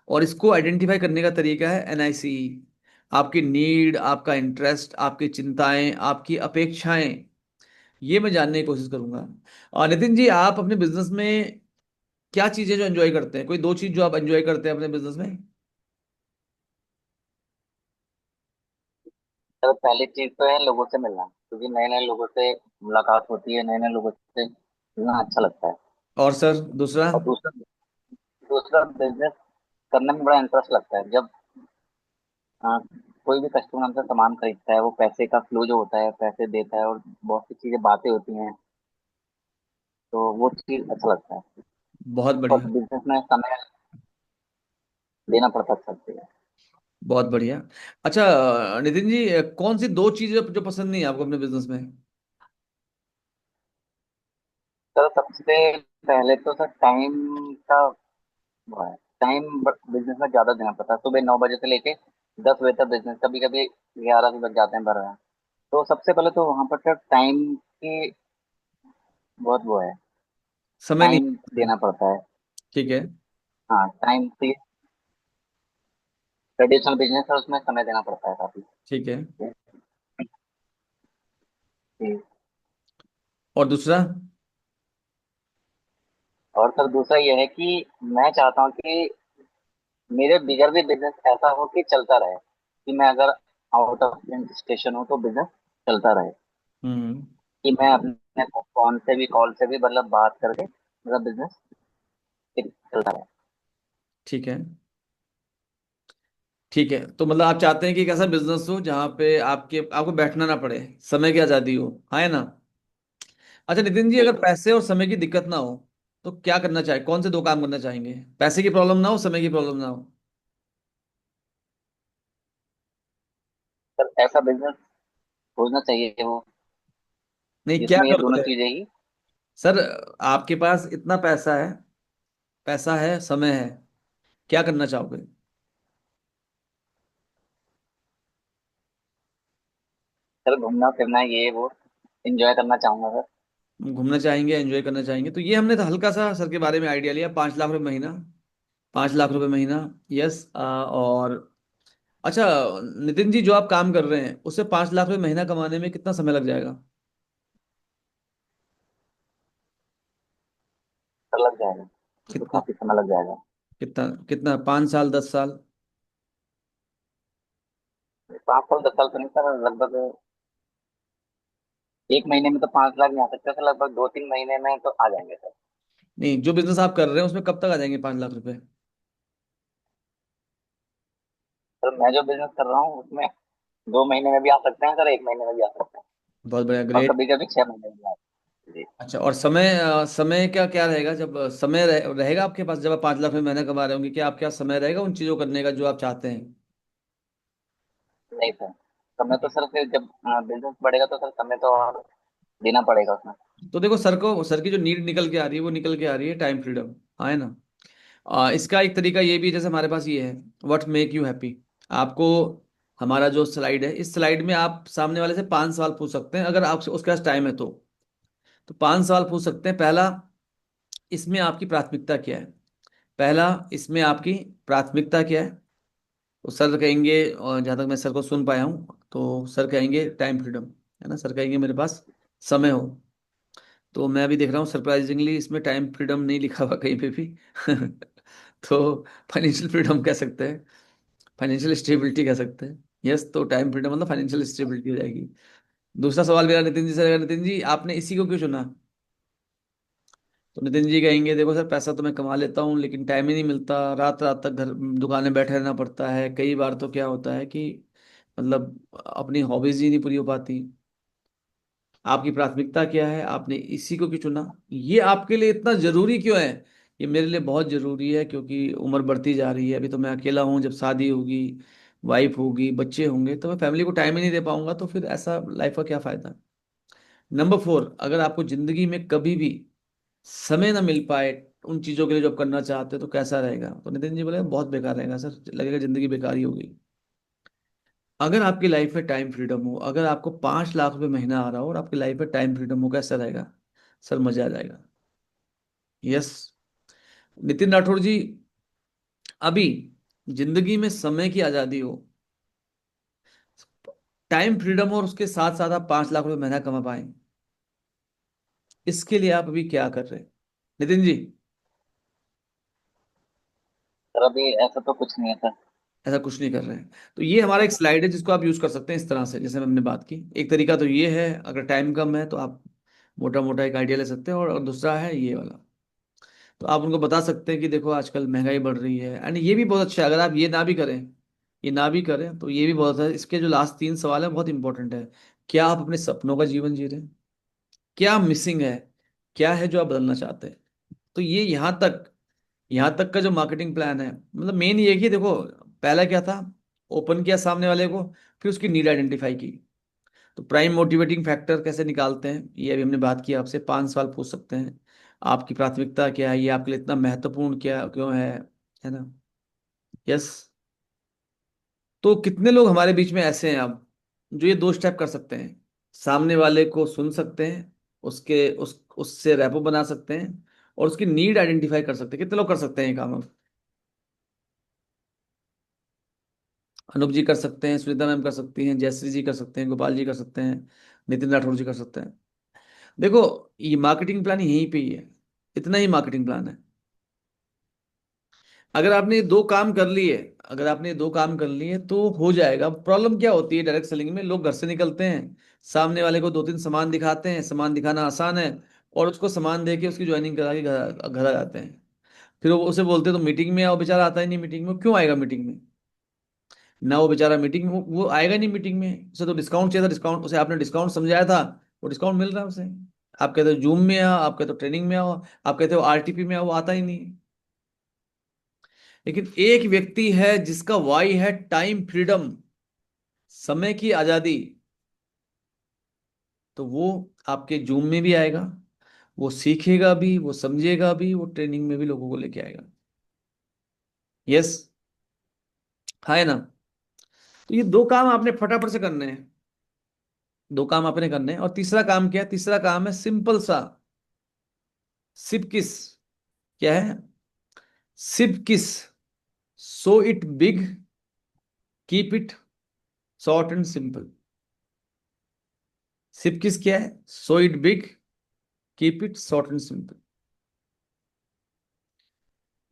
[SPEAKER 1] और इसको आइडेंटिफाई करने का तरीका है एनआईसी। आपकी नीड, आपका इंटरेस्ट, आपकी चिंताएं, आपकी अपेक्षाएं, ये मैं जानने की कोशिश करूंगा। और नितिन जी, आप अपने बिजनेस में क्या चीजें जो एंजॉय करते हैं, कोई दो चीज जो आप एंजॉय करते हैं अपने बिजनेस में?
[SPEAKER 5] सर पहली चीज तो है लोगों से मिलना, क्योंकि नए नए लोगों से मुलाकात होती है, नए नए लोगों से मिलना अच्छा लगता है।
[SPEAKER 1] और सर दूसरा?
[SPEAKER 5] और दूसरा दूसरा बिजनेस करने में बड़ा इंटरेस्ट लगता है। जब हाँ, कोई भी कस्टमर हमसे सामान खरीदता है, वो पैसे का फ्लो जो होता है, पैसे देता है और बहुत सी चीजें बातें होती हैं, तो वो चीज अच्छा लगता है।
[SPEAKER 1] बहुत
[SPEAKER 5] और
[SPEAKER 1] बढ़िया।
[SPEAKER 5] बिजनेस में समय देना पड़ता सकती है।
[SPEAKER 1] बहुत बढ़िया। अच्छा नितिन जी, कौन सी दो चीजें जो पसंद नहीं है आपको अपने बिजनेस में?
[SPEAKER 5] सर सबसे पहले तो सर टाइम का वो है। टाइम बिजनेस में ज्यादा देना पड़ता है। सुबह 9 बजे से लेके 10 बजे तक बिजनेस, कभी कभी 11 भी बज जाते हैं भर रहे हैं। तो सबसे पहले तो वहां पर सर टाइम की बहुत वो है।
[SPEAKER 1] समय नहीं
[SPEAKER 5] टाइम
[SPEAKER 1] है।
[SPEAKER 5] देना पड़ता है।
[SPEAKER 1] ठीक है।
[SPEAKER 5] हाँ, टाइम से ट्रेडिशनल बिजनेस है, उसमें समय देना पड़ता है काफी।
[SPEAKER 1] ठीक है।
[SPEAKER 5] जी।
[SPEAKER 1] और दूसरा?
[SPEAKER 5] और सर दूसरा ये है कि मैं चाहता हूँ कि मेरे बिगड़ भी बिजनेस ऐसा हो कि चलता रहे, कि मैं अगर आउट ऑफ स्टेशन हूँ तो बिजनेस चलता रहे।
[SPEAKER 1] हम्म।
[SPEAKER 5] कि मैं अपने फोन से भी, कॉल से भी, मतलब बात करके मेरा बिजनेस चलता रहे।
[SPEAKER 1] ठीक है। ठीक है, तो मतलब आप चाहते हैं कि एक ऐसा बिजनेस हो जहां पे आपको बैठना ना पड़े, समय की आजादी हो, हाँ है ना? अच्छा नितिन जी,
[SPEAKER 5] जी
[SPEAKER 1] अगर
[SPEAKER 5] जी।
[SPEAKER 1] पैसे और समय की दिक्कत ना हो तो क्या करना चाहे, कौन से दो काम करना चाहेंगे? पैसे की प्रॉब्लम ना हो, समय की प्रॉब्लम ना हो।
[SPEAKER 5] सर ऐसा बिजनेस खोजना चाहिए वो,
[SPEAKER 1] नहीं, क्या
[SPEAKER 5] जिसमें ये दोनों
[SPEAKER 1] करोगे?
[SPEAKER 5] चीजें ही।
[SPEAKER 1] सर आपके पास इतना पैसा है, पैसा है, समय है, क्या करना चाहोगे?
[SPEAKER 5] सर घूमना फिरना ये वो एंजॉय करना चाहूंगा सर।
[SPEAKER 1] घूमना चाहेंगे, एंजॉय करना चाहेंगे, तो ये हमने तो हल्का सा सर के बारे में आइडिया लिया। 5 लाख रुपए महीना, 5 लाख रुपए महीना। यस। और अच्छा नितिन जी, जो आप काम कर रहे हैं उससे 5 लाख रुपए महीना कमाने में कितना समय लग जाएगा?
[SPEAKER 5] सर लग जाएगा, तो
[SPEAKER 1] कितना?
[SPEAKER 5] काफी समय लग जाएगा।
[SPEAKER 1] कितना कितना, 5 साल, 10 साल?
[SPEAKER 5] 5 साल 10 साल तो नहीं सर, लगभग 1 महीने में तो 5 लाख नहीं आ सकते सर, लगभग 2-3 महीने में तो आ जाएंगे सर।
[SPEAKER 1] नहीं, जो बिजनेस आप कर रहे हैं उसमें कब तक आ जाएंगे 5 लाख रुपए?
[SPEAKER 5] सर मैं जो बिजनेस कर रहा हूँ उसमें 2 महीने में भी आ सकते हैं सर, 1 महीने में भी आ सकते हैं,
[SPEAKER 1] बहुत बढ़िया,
[SPEAKER 5] और
[SPEAKER 1] ग्रेट।
[SPEAKER 5] कभी कभी 6 महीने में भी आ सकते हैं। जी।
[SPEAKER 1] अच्छा, और समय का क्या रहेगा? जब समय रहेगा आपके पास, जब आप 5 लाख रुपए महीना कमा रहे होंगे, क्या आपके पास समय रहेगा उन चीजों करने का जो आप चाहते हैं?
[SPEAKER 5] नहीं सर, समय तो सर फिर जब बिजनेस बढ़ेगा तो सर समय तो और देना पड़ेगा उसमें।
[SPEAKER 1] तो देखो, सर की जो नीड निकल के आ रही है वो निकल के आ रही है टाइम फ्रीडम। हाँ है ना? इसका एक तरीका ये भी है, जैसे हमारे पास ये है, व्हाट मेक यू हैप्पी। आपको हमारा जो स्लाइड है, इस स्लाइड में आप सामने वाले से 5 सवाल पूछ सकते हैं, अगर आप उसके पास टाइम है तो 5 सवाल पूछ सकते हैं। पहला, इसमें आपकी प्राथमिकता क्या है? पहला, इसमें आपकी प्राथमिकता क्या है? तो सर कहेंगे, और जहाँ तक मैं सर को सुन पाया हूँ, तो सर कहेंगे टाइम फ्रीडम, है ना? सर कहेंगे मेरे पास समय हो। तो मैं अभी देख रहा हूँ सरप्राइजिंगली इसमें टाइम फ्रीडम नहीं लिखा हुआ कहीं पे भी। तो फाइनेंशियल फ्रीडम कह सकते हैं, फाइनेंशियल स्टेबिलिटी कह सकते हैं। यस, तो टाइम फ्रीडम मतलब फाइनेंशियल स्टेबिलिटी हो जाएगी। दूसरा सवाल मेरा नितिन जी से रहेगा, नितिन जी आपने इसी को क्यों चुना? तो नितिन जी कहेंगे देखो सर, पैसा तो मैं कमा लेता हूँ लेकिन टाइम ही नहीं मिलता, रात रात तक घर दुकानें बैठे रहना पड़ता है, कई बार तो क्या होता है कि मतलब अपनी हॉबीज ही नहीं पूरी हो पाती। आपकी प्राथमिकता क्या है, आपने इसी को क्यों चुना, ये आपके लिए इतना जरूरी क्यों है? ये मेरे लिए बहुत जरूरी है क्योंकि उम्र बढ़ती जा रही है, अभी तो मैं अकेला हूँ, जब शादी होगी वाइफ होगी, बच्चे होंगे, तो मैं फैमिली को टाइम ही नहीं दे पाऊंगा, तो फिर ऐसा लाइफ का क्या फायदा। नंबर 4, अगर आपको जिंदगी में कभी भी समय ना मिल पाए उन चीजों के लिए जो आप करना चाहते हो, तो कैसा रहेगा। तो नितिन जी बोले बहुत बेकार रहेगा सर, लगेगा जिंदगी बेकार ही हो गई। अगर आपकी लाइफ में टाइम फ्रीडम हो, अगर आपको 5 लाख रुपए महीना आ रहा हो और आपकी लाइफ में टाइम फ्रीडम हो, कैसा रहेगा सर, मजा आ जाएगा। यस। नितिन राठौर जी, अभी जिंदगी में समय की आजादी हो, टाइम फ्रीडम हो, और उसके साथ साथ आप 5 लाख रुपए महीना कमा पाए, इसके लिए आप अभी क्या कर रहे हैं नितिन जी।
[SPEAKER 5] सर अभी ऐसा तो कुछ नहीं है सर।
[SPEAKER 1] ऐसा कुछ नहीं कर रहे हैं, तो ये हमारा एक स्लाइड है जिसको आप यूज कर सकते हैं इस तरह से, जैसे हमने बात की। एक तरीका तो ये है, अगर टाइम कम है तो आप मोटा मोटा एक आइडिया ले सकते हैं, और दूसरा है ये वाला। तो आप उनको बता सकते हैं कि देखो आजकल महंगाई बढ़ रही है, एंड ये भी बहुत अच्छा है, अगर आप ये ना भी करें, ये ना भी करें तो ये भी बहुत है। इसके जो लास्ट 3 सवाल है बहुत इंपॉर्टेंट है। क्या आप अपने सपनों का जीवन जी रहे हैं, क्या मिसिंग है, क्या है जो आप बदलना चाहते हैं। तो ये यहाँ तक का जो मार्केटिंग प्लान है, मतलब मेन ये है कि देखो, पहला क्या था, ओपन किया सामने वाले को, फिर उसकी नीड आइडेंटिफाई की। तो प्राइम मोटिवेटिंग फैक्टर कैसे निकालते हैं, ये अभी हमने बात की। आपसे 5 सवाल पूछ सकते हैं, आपकी प्राथमिकता क्या है, ये आपके लिए इतना महत्वपूर्ण क्या क्यों है ना। यस। तो कितने लोग हमारे बीच में ऐसे हैं अब जो ये 2 स्टेप कर सकते हैं, सामने वाले को सुन सकते हैं, उससे रैपो बना सकते हैं, और उसकी नीड आइडेंटिफाई कर सकते हैं। कितने लोग कर सकते हैं ये काम अब। अनूप जी कर सकते हैं, सुनीता मैम कर सकती हैं, जयश्री जी कर सकते हैं, गोपाल जी कर सकते हैं, नितिन राठौर जी कर सकते हैं। देखो, ये मार्केटिंग प्लान यहीं पे ही है, इतना ही मार्केटिंग प्लान है। अगर आपने ये 2 काम कर लिए, अगर आपने ये 2 काम कर लिए तो हो जाएगा। प्रॉब्लम क्या होती है डायरेक्ट सेलिंग में, लोग घर से निकलते हैं, सामने वाले को 2-3 सामान दिखाते हैं, सामान दिखाना आसान है, और उसको सामान दे के उसकी ज्वाइनिंग करा के घर घर आ जाते हैं। फिर वो उसे बोलते हैं तो मीटिंग में आओ, बेचारा आता ही नहीं मीटिंग में। क्यों आएगा मीटिंग में, ना वो बेचारा मीटिंग में, वो आएगा नहीं मीटिंग में। उसे तो डिस्काउंट चाहिए था, डिस्काउंट उसे आपने डिस्काउंट समझाया था, वो डिस्काउंट मिल रहा है उसे। आप कहते हो जूम में आओ, आप कहते हो ट्रेनिंग में आओ, आप कहते हो आरटीपी में आओ, वो आता ही नहीं। लेकिन एक व्यक्ति है जिसका वाई है टाइम फ्रीडम, समय की आजादी, तो वो आपके जूम में भी आएगा, वो सीखेगा भी, वो समझेगा भी, वो ट्रेनिंग में भी लोगों को लेके आएगा। यस, है ना। तो ये 2 काम आपने फटाफट से करने हैं, 2 काम आपने करने हैं। और तीसरा काम क्या है, तीसरा काम है सिंपल सा, सिर्फ किस, क्या है, सिर्फ किस, so it big, keep it short and simple. सिर्फ किस क्या है, so it big, keep it short and simple.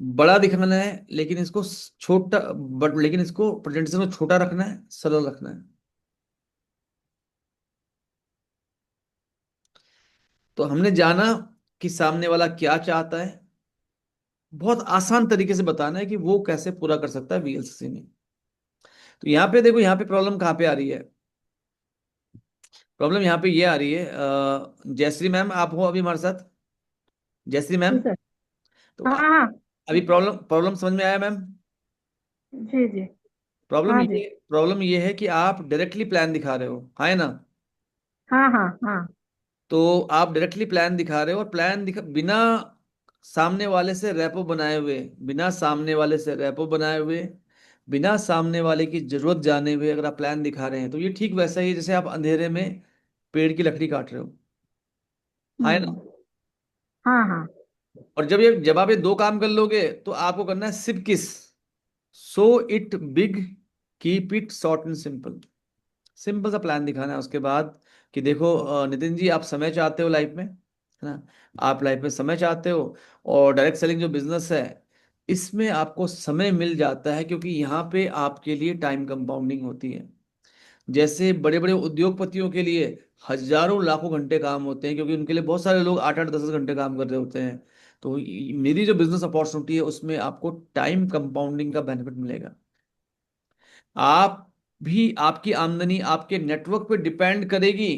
[SPEAKER 1] बड़ा दिखाना है लेकिन इसको छोटा, बट लेकिन इसको प्रेजेंटेशन में छोटा रखना है, सरल रखना है। तो हमने जाना कि सामने वाला क्या चाहता है, बहुत आसान तरीके से बताना है कि वो कैसे पूरा कर सकता है वीएलसीसी में। तो यहाँ पे देखो, यहाँ पे प्रॉब्लम कहाँ पे आ रही है, प्रॉब्लम यहाँ पे ये आ रही है। जयश्री मैम आप हो अभी हमारे साथ, जयश्री मैम।
[SPEAKER 6] जी सर।
[SPEAKER 1] तो
[SPEAKER 6] हाँ हाँ।
[SPEAKER 1] अभी प्रॉब्लम प्रॉब्लम समझ में आया मैम।
[SPEAKER 6] जी जी।
[SPEAKER 1] प्रॉब्लम
[SPEAKER 6] हाँ जी।
[SPEAKER 1] ये प्रॉब्लम ये है कि आप डायरेक्टली प्लान दिखा रहे हो, हाँ, है ना।
[SPEAKER 6] हाँ हाँ हाँ।
[SPEAKER 1] तो आप डायरेक्टली प्लान दिखा रहे हो, और प्लान दिखा बिना सामने वाले से रैपो बनाए हुए, बिना सामने वाले से रैपो बनाए हुए, बिना सामने वाले की जरूरत जाने हुए अगर आप प्लान दिखा रहे हैं, तो ये ठीक वैसा ही है जैसे आप अंधेरे में पेड़ की लकड़ी काट रहे हो, हाँ ना।
[SPEAKER 6] हम्म। हाँ हाँ।
[SPEAKER 1] और जब आप ये 2 काम कर लोगे, तो आपको करना है सिर्फ किस, so it big, keep it short and simple. Simple सा प्लान दिखाना है उसके बाद, कि देखो नितिन जी, आप समय चाहते हो लाइफ में, है ना, आप लाइफ में समय चाहते हो, और डायरेक्ट सेलिंग जो बिजनेस है, इसमें आपको समय मिल जाता है, क्योंकि यहाँ पे आपके लिए टाइम कंपाउंडिंग होती है। जैसे बड़े बड़े उद्योगपतियों के लिए हजारों लाखों घंटे काम होते हैं, क्योंकि उनके लिए बहुत सारे लोग 8-8 10 घंटे काम कर रहे होते हैं। तो मेरी जो बिजनेस अपॉर्चुनिटी है उसमें आपको टाइम कंपाउंडिंग का बेनिफिट मिलेगा। आप भी, आपकी आमदनी आपके नेटवर्क पे डिपेंड करेगी।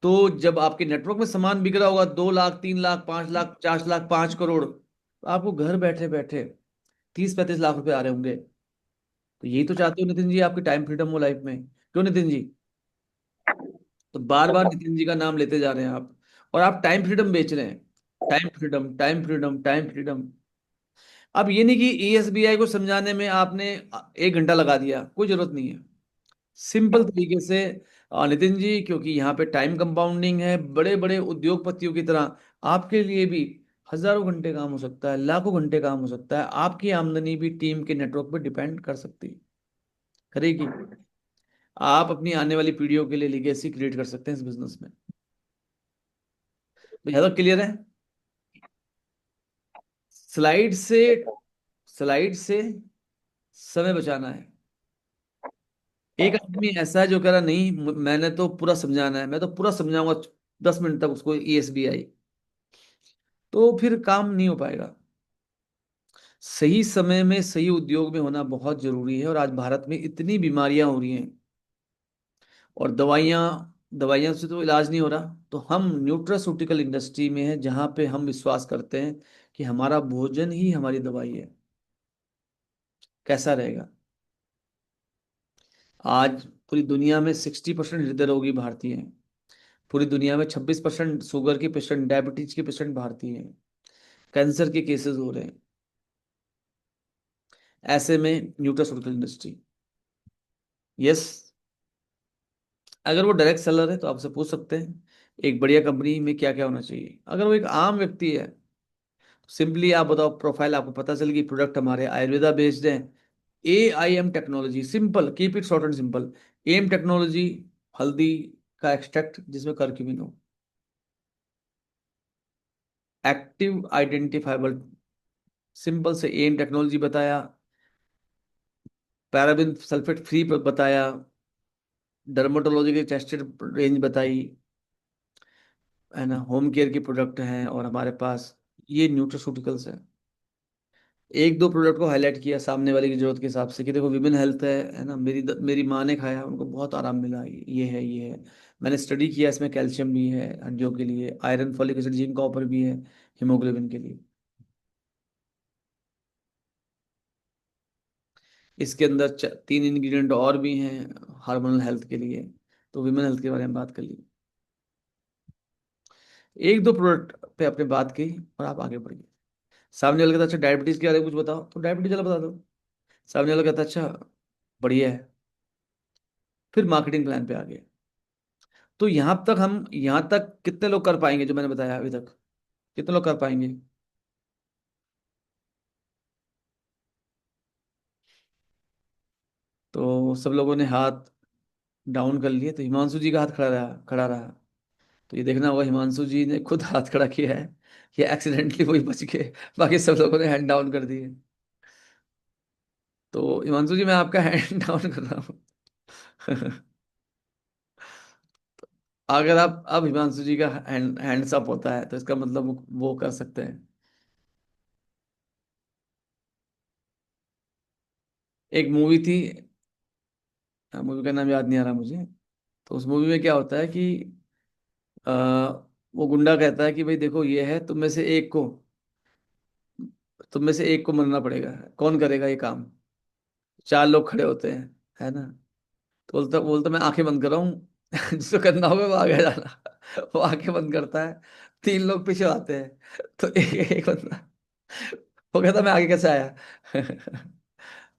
[SPEAKER 1] तो जब आपके नेटवर्क में सामान बिक रहा होगा, 2 लाख, 3 लाख, 5 लाख, 50 लाख, 5 करोड़, तो आपको घर बैठे बैठे 30-35 लाख रुपए आ रहे होंगे। तो यही तो चाहते हो नितिन जी, आपकी टाइम फ्रीडम हो लाइफ में, क्यों नितिन जी? तो बार बार नितिन जी का नाम लेते जा रहे हैं आप, और आप टाइम फ्रीडम बेच रहे हैं। Time freedom, time freedom, time freedom. अब ये नहीं कि ईएसबीआई को समझाने में आपने 1 घंटा लगा दिया, कोई जरूरत नहीं है। सिंपल तरीके से नितिन जी, क्योंकि यहाँ पे टाइम कंपाउंडिंग है, बड़े बड़े उद्योगपतियों की तरह आपके लिए भी हजारों घंटे काम हो सकता है, लाखों घंटे काम हो सकता है, आपकी आमदनी भी टीम के नेटवर्क पे डिपेंड कर सकती है, करेगी। आप अपनी आने वाली पीढ़ियों के लिए लिगेसी क्रिएट कर सकते हैं इस बिजनेस में। तो यहाँ तक क्लियर है? स्लाइड से, स्लाइड से समय बचाना है। एक आदमी ऐसा है जो कह रहा नहीं मैंने तो पूरा समझाना है, मैं तो पूरा समझाऊंगा 10 मिनट तक उसको ईएसबीआई, तो फिर काम नहीं हो पाएगा। सही समय में सही उद्योग में होना बहुत जरूरी है। और आज भारत में इतनी बीमारियां हो रही हैं, और दवाइयां, दवाइयां से तो इलाज नहीं हो रहा, तो हम न्यूट्रास्यूटिकल इंडस्ट्री में है, जहां पे हम विश्वास करते हैं कि हमारा भोजन ही हमारी दवाई है। कैसा रहेगा? आज पूरी दुनिया में 60% हृदय रोगी भारतीय हैं। पूरी दुनिया में 26% शुगर के पेशेंट, डायबिटीज के पेशेंट भारतीय हैं। कैंसर के केसेस हो रहे हैं। ऐसे में न्यूट्रास्यूटिकल इंडस्ट्री, यस, अगर वो डायरेक्ट सेलर है तो आपसे पूछ सकते हैं एक बढ़िया कंपनी में क्या क्या होना चाहिए। अगर वो एक आम व्यक्ति है, सिंपली आप बताओ, प्रोफाइल आपको पता चल गई, प्रोडक्ट हमारे आयुर्वेदा बेस्ड है, AIM technology, simple, keep it short and simple. M technology, हल्दी का एक्सट्रैक्ट जिसमें करक्यूमिन हो, एक्टिव आइडेंटिफाइबल, सिंपल से एम टेक्नोलॉजी बताया, पैराबिन सल्फेट फ्री बताया, डर्मेटोलॉजी की टेस्टेड रेंज बताई, है ना, होम केयर के प्रोडक्ट हैं, और हमारे पास ये न्यूट्रास्यूटिकल्स है। एक दो प्रोडक्ट को हाईलाइट किया सामने वाले की जरूरत के हिसाब से, कि देखो विमेन हेल्थ है ना, मेरी माँ ने खाया, उनको बहुत आराम मिला, ये है, ये है। मैंने स्टडी किया, इसमें कैल्शियम भी है हड्डियों के लिए, iron, folic acid, zinc, copper भी है हीमोग्लोबिन के लिए। इसके अंदर 3 इंग्रेडिएंट और भी हैं हार्मोनल हेल्थ के लिए। तो विमेन हेल्थ के बारे में बात कर ली, एक दो प्रोडक्ट पे आपने बात की, और आप आगे बढ़ गए। सामने वाला कहता अच्छा डायबिटीज के बारे में कुछ बताओ, तो डायबिटीज वाला बता दो। सामने वाला कहता अच्छा बढ़िया है, फिर मार्केटिंग प्लान पे आ गए। तो यहाँ तक कितने लोग कर पाएंगे जो मैंने बताया अभी तक? कितने लोग कर पाएंगे? तो सब लोगों ने हाथ डाउन कर लिए, तो हिमांशु जी का हाथ खड़ा रहा, खड़ा रहा। तो ये देखना होगा हिमांशु जी ने खुद हाथ खड़ा किया है या एक्सीडेंटली वही बच गए, बाकी सब लोगों ने हैंड डाउन कर दिए। तो हिमांशु जी मैं आपका हैंड डाउन कर रहा हूँ। अगर आप अब हिमांशु जी का हैंड्स अप होता है तो इसका मतलब वो कर सकते हैं। एक मूवी थी, मूवी का नाम याद नहीं आ रहा मुझे। तो उस मूवी में क्या होता है कि आ, वो गुंडा कहता है कि भाई देखो ये है, तुम में से एक को मरना पड़ेगा, कौन करेगा ये काम? चार लोग खड़े होते हैं, है ना। तो बोलता बोलता मैं आंखें बंद कर रहा हूँ। जिसको करना होगा वो आगे जाना। वो आंखें बंद करता है, 3 लोग पीछे आते हैं, तो एक बंदा, वो कहता मैं आगे कैसे आया?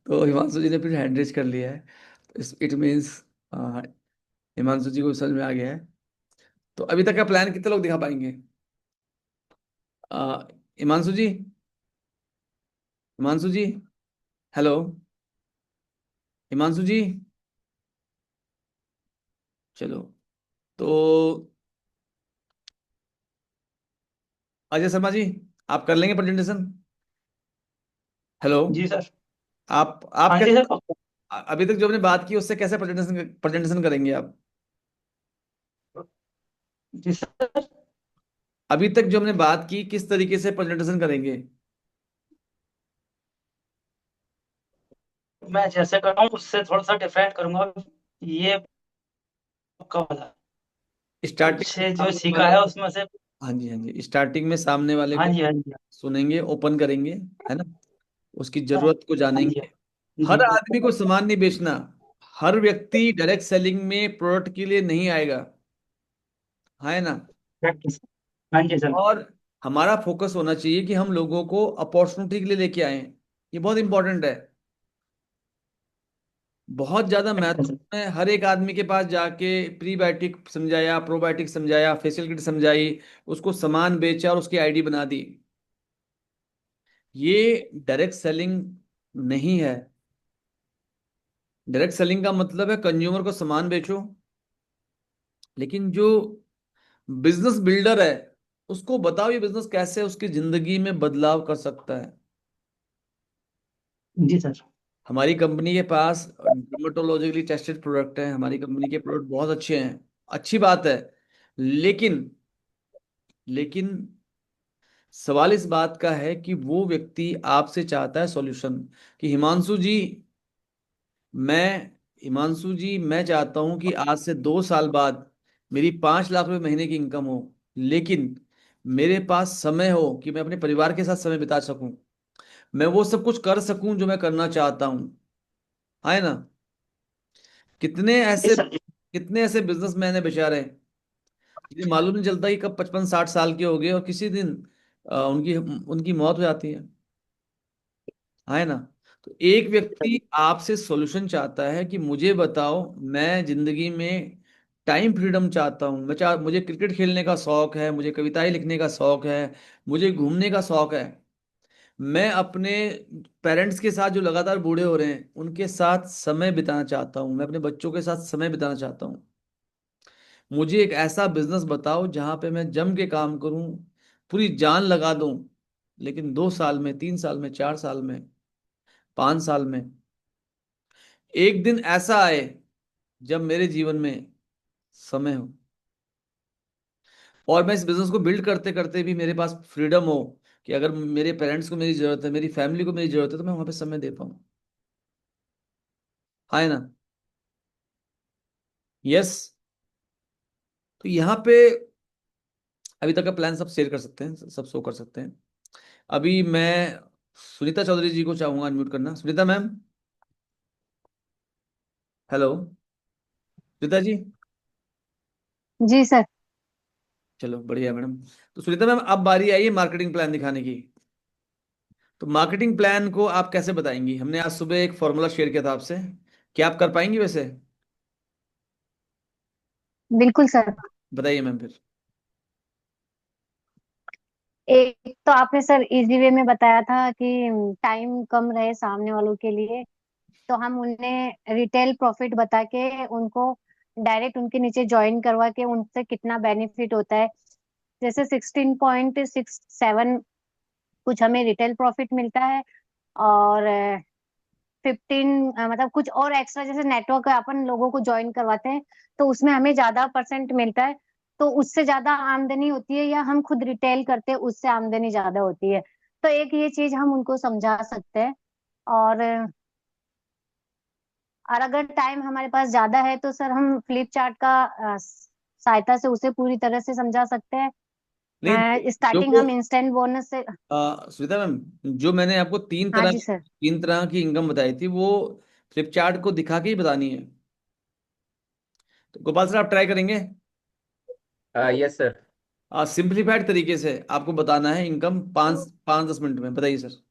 [SPEAKER 1] तो हिमांशु जी ने फिर हैंड रेज कर लिया है, तो इट मीन्स हिमांशु जी को समझ में आ गया है। तो अभी तक का प्लान कितने लोग दिखा पाएंगे? अ, हिमांशु जी, हिमांशु जी, हेलो, हिमांशु जी, चलो। तो अजय शर्मा जी, आप कर लेंगे प्रेजेंटेशन? हेलो,
[SPEAKER 7] जी सर।
[SPEAKER 1] आप
[SPEAKER 7] हाँ जी
[SPEAKER 1] कैसे,
[SPEAKER 7] सर, पक्का।
[SPEAKER 1] अभी तक जो हमने बात की उससे कैसे प्रेजेंटेशन प्रेजेंटेशन करेंगे आप?
[SPEAKER 7] जी सर,
[SPEAKER 1] अभी तक जो हमने बात की किस तरीके से प्रेजेंटेशन करेंगे?
[SPEAKER 7] मैं जैसे कर रहा हूँ उससे थोड़ा सा डिफरेंट करूंगा। ये पक्का वाला कुछ जो
[SPEAKER 1] स्टार्टिंग,
[SPEAKER 7] सीखा है उसमें से।
[SPEAKER 1] हाँ जी, हाँ जी, स्टार्टिंग में सामने वाले
[SPEAKER 7] हाँ
[SPEAKER 1] को
[SPEAKER 7] जी, हाँ जी,
[SPEAKER 1] सुनेंगे, ओपन करेंगे, है ना, उसकी
[SPEAKER 7] हाँ
[SPEAKER 1] जरूरत को
[SPEAKER 7] हाँ जी,
[SPEAKER 1] जानेंगे, हर
[SPEAKER 7] जी
[SPEAKER 1] आदमी को सामान नहीं बेचना। हर व्यक्ति डायरेक्ट सेलिंग में प्रोडक्ट के लिए नहीं आएगा, है ना।
[SPEAKER 7] प्रैक्टिस। हाँ जी सर।
[SPEAKER 1] और हमारा फोकस होना चाहिए कि हम लोगों को अपॉर्चुनिटी के लिए लेके आए। ये बहुत इंपॉर्टेंट है। बहुत ज्यादा
[SPEAKER 7] प्रैक्टिस सर।
[SPEAKER 1] महत्वपूर्ण है। हर एक आदमी के पास जाके प्रीबायोटिक समझाया, प्रोबायोटिक समझाया, फेशियल किट समझाई, उसको सामान बेचा और उसकी आईडी बना दी। ये डायरेक्ट सेलिंग नहीं है। डायरेक्ट सेलिंग का मतलब है कंज्यूमर को सामान बेचो, लेकिन जो बिजनेस बिल्डर है उसको बताओ ये बिजनेस कैसे उसकी जिंदगी में बदलाव कर सकता है।
[SPEAKER 7] जी सर।
[SPEAKER 1] हमारी कंपनी के पास डर्मेटोलॉजिकली टेस्टेड प्रोडक्ट है। हमारी कंपनी के प्रोडक्ट बहुत अच्छे हैं, अच्छी बात है। लेकिन लेकिन सवाल इस बात का है कि वो व्यक्ति आपसे चाहता है सॉल्यूशन, कि मैं हिमांशु जी मैं चाहता हूं कि आज से 2 साल बाद मेरी 5 लाख रुपए महीने की इनकम हो, लेकिन मेरे पास समय हो कि मैं अपने परिवार के साथ समय बिता सकूं, मैं वो सब कुछ कर सकूं जो मैं करना चाहता हूं, है ना। कितने
[SPEAKER 7] जी
[SPEAKER 1] ऐसे
[SPEAKER 7] सर।
[SPEAKER 1] कितने ऐसे बिजनेसमैन है बेचारे, जिन्हें मालूम नहीं चलता कि कब 55-60 साल के हो गए और किसी दिन उनकी उनकी मौत हो जाती है ना। तो एक व्यक्ति आपसे सॉल्यूशन चाहता है कि मुझे बताओ, मैं जिंदगी में टाइम फ्रीडम चाहता हूँ। मुझे क्रिकेट खेलने का शौक है, मुझे कविताएं लिखने का शौक है, मुझे घूमने का शौक है। मैं अपने पेरेंट्स के साथ जो लगातार बूढ़े हो रहे हैं उनके साथ समय बिताना चाहता हूँ, मैं अपने बच्चों के साथ समय बिताना चाहता हूँ। मुझे एक ऐसा बिजनेस बताओ जहां पे मैं जम के काम करूं, पूरी जान लगा दूं, लेकिन 2 साल में, 3 साल में, 4 साल में, 5 साल में एक दिन ऐसा आए जब मेरे जीवन में समय हो और मैं इस बिजनेस को बिल्ड करते करते भी मेरे पास फ्रीडम हो, कि अगर मेरे पेरेंट्स को मेरी जरूरत है, मेरी फैमिली को मेरी जरूरत है, तो मैं वहां पे समय दे पाऊँ, है ना। यस। तो यहाँ पे अभी तक का प्लान सब शेयर कर सकते हैं, सब शो कर सकते हैं। अभी मैं सुनीता चौधरी जी को चाहूंगा अनम्यूट करना। Sunita ma'am, hello Sunita ji.
[SPEAKER 3] जी सर।
[SPEAKER 1] चलो बढ़िया मैडम। तो सुनीता मैम, अब बारी आई है मार्केटिंग प्लान दिखाने की। तो मार्केटिंग प्लान को आप कैसे बताएंगी? हमने आज सुबह एक फॉर्मूला शेयर किया था आपसे, क्या आप कर पाएंगी वैसे?
[SPEAKER 3] बिल्कुल सर।
[SPEAKER 1] बताइए मैम फिर।
[SPEAKER 3] एक तो आपने सर इजी वे में बताया था कि टाइम कम रहे सामने वालों के लिए, तो हम उन्हें रिटेल प्रॉफिट बता के उनको डायरेक्ट उनके नीचे ज्वाइन करवा के उनसे कितना बेनिफिट होता है। जैसे 16.67 कुछ हमें रिटेल प्रॉफिट मिलता है, और 15 मतलब कुछ और एक्स्ट्रा जैसे नेटवर्क अपन लोगों को ज्वाइन करवाते हैं तो उसमें हमें ज्यादा परसेंट मिलता है, तो उससे ज्यादा आमदनी होती है, या हम खुद रिटेल करते हैं उससे आमदनी ज्यादा होती है। तो एक ये चीज हम उनको समझा सकते हैं। और अगर टाइम हमारे पास ज्यादा है तो सर हम फ्लिप चार्ट का सहायता से उसे पूरी तरह से समझा सकते
[SPEAKER 1] नहीं,
[SPEAKER 3] हैं।
[SPEAKER 1] जो
[SPEAKER 3] स्टार्टिंग
[SPEAKER 1] को
[SPEAKER 3] हम इंस्टेंट बोनस से।
[SPEAKER 1] सुनीता मैम, जो मैंने आपको
[SPEAKER 3] हाँ जी सर।
[SPEAKER 1] 3 तरह की इनकम बताई थी, वो फ्लिपचार्ट को दिखा के ही बतानी है। तो गोपाल सर, आप ट्राई करेंगे?
[SPEAKER 2] Yes sir.
[SPEAKER 1] सिंप्लीफाइड तरीके से आपको बताना है इनकम, 5-10 मिनट में बताइए सर।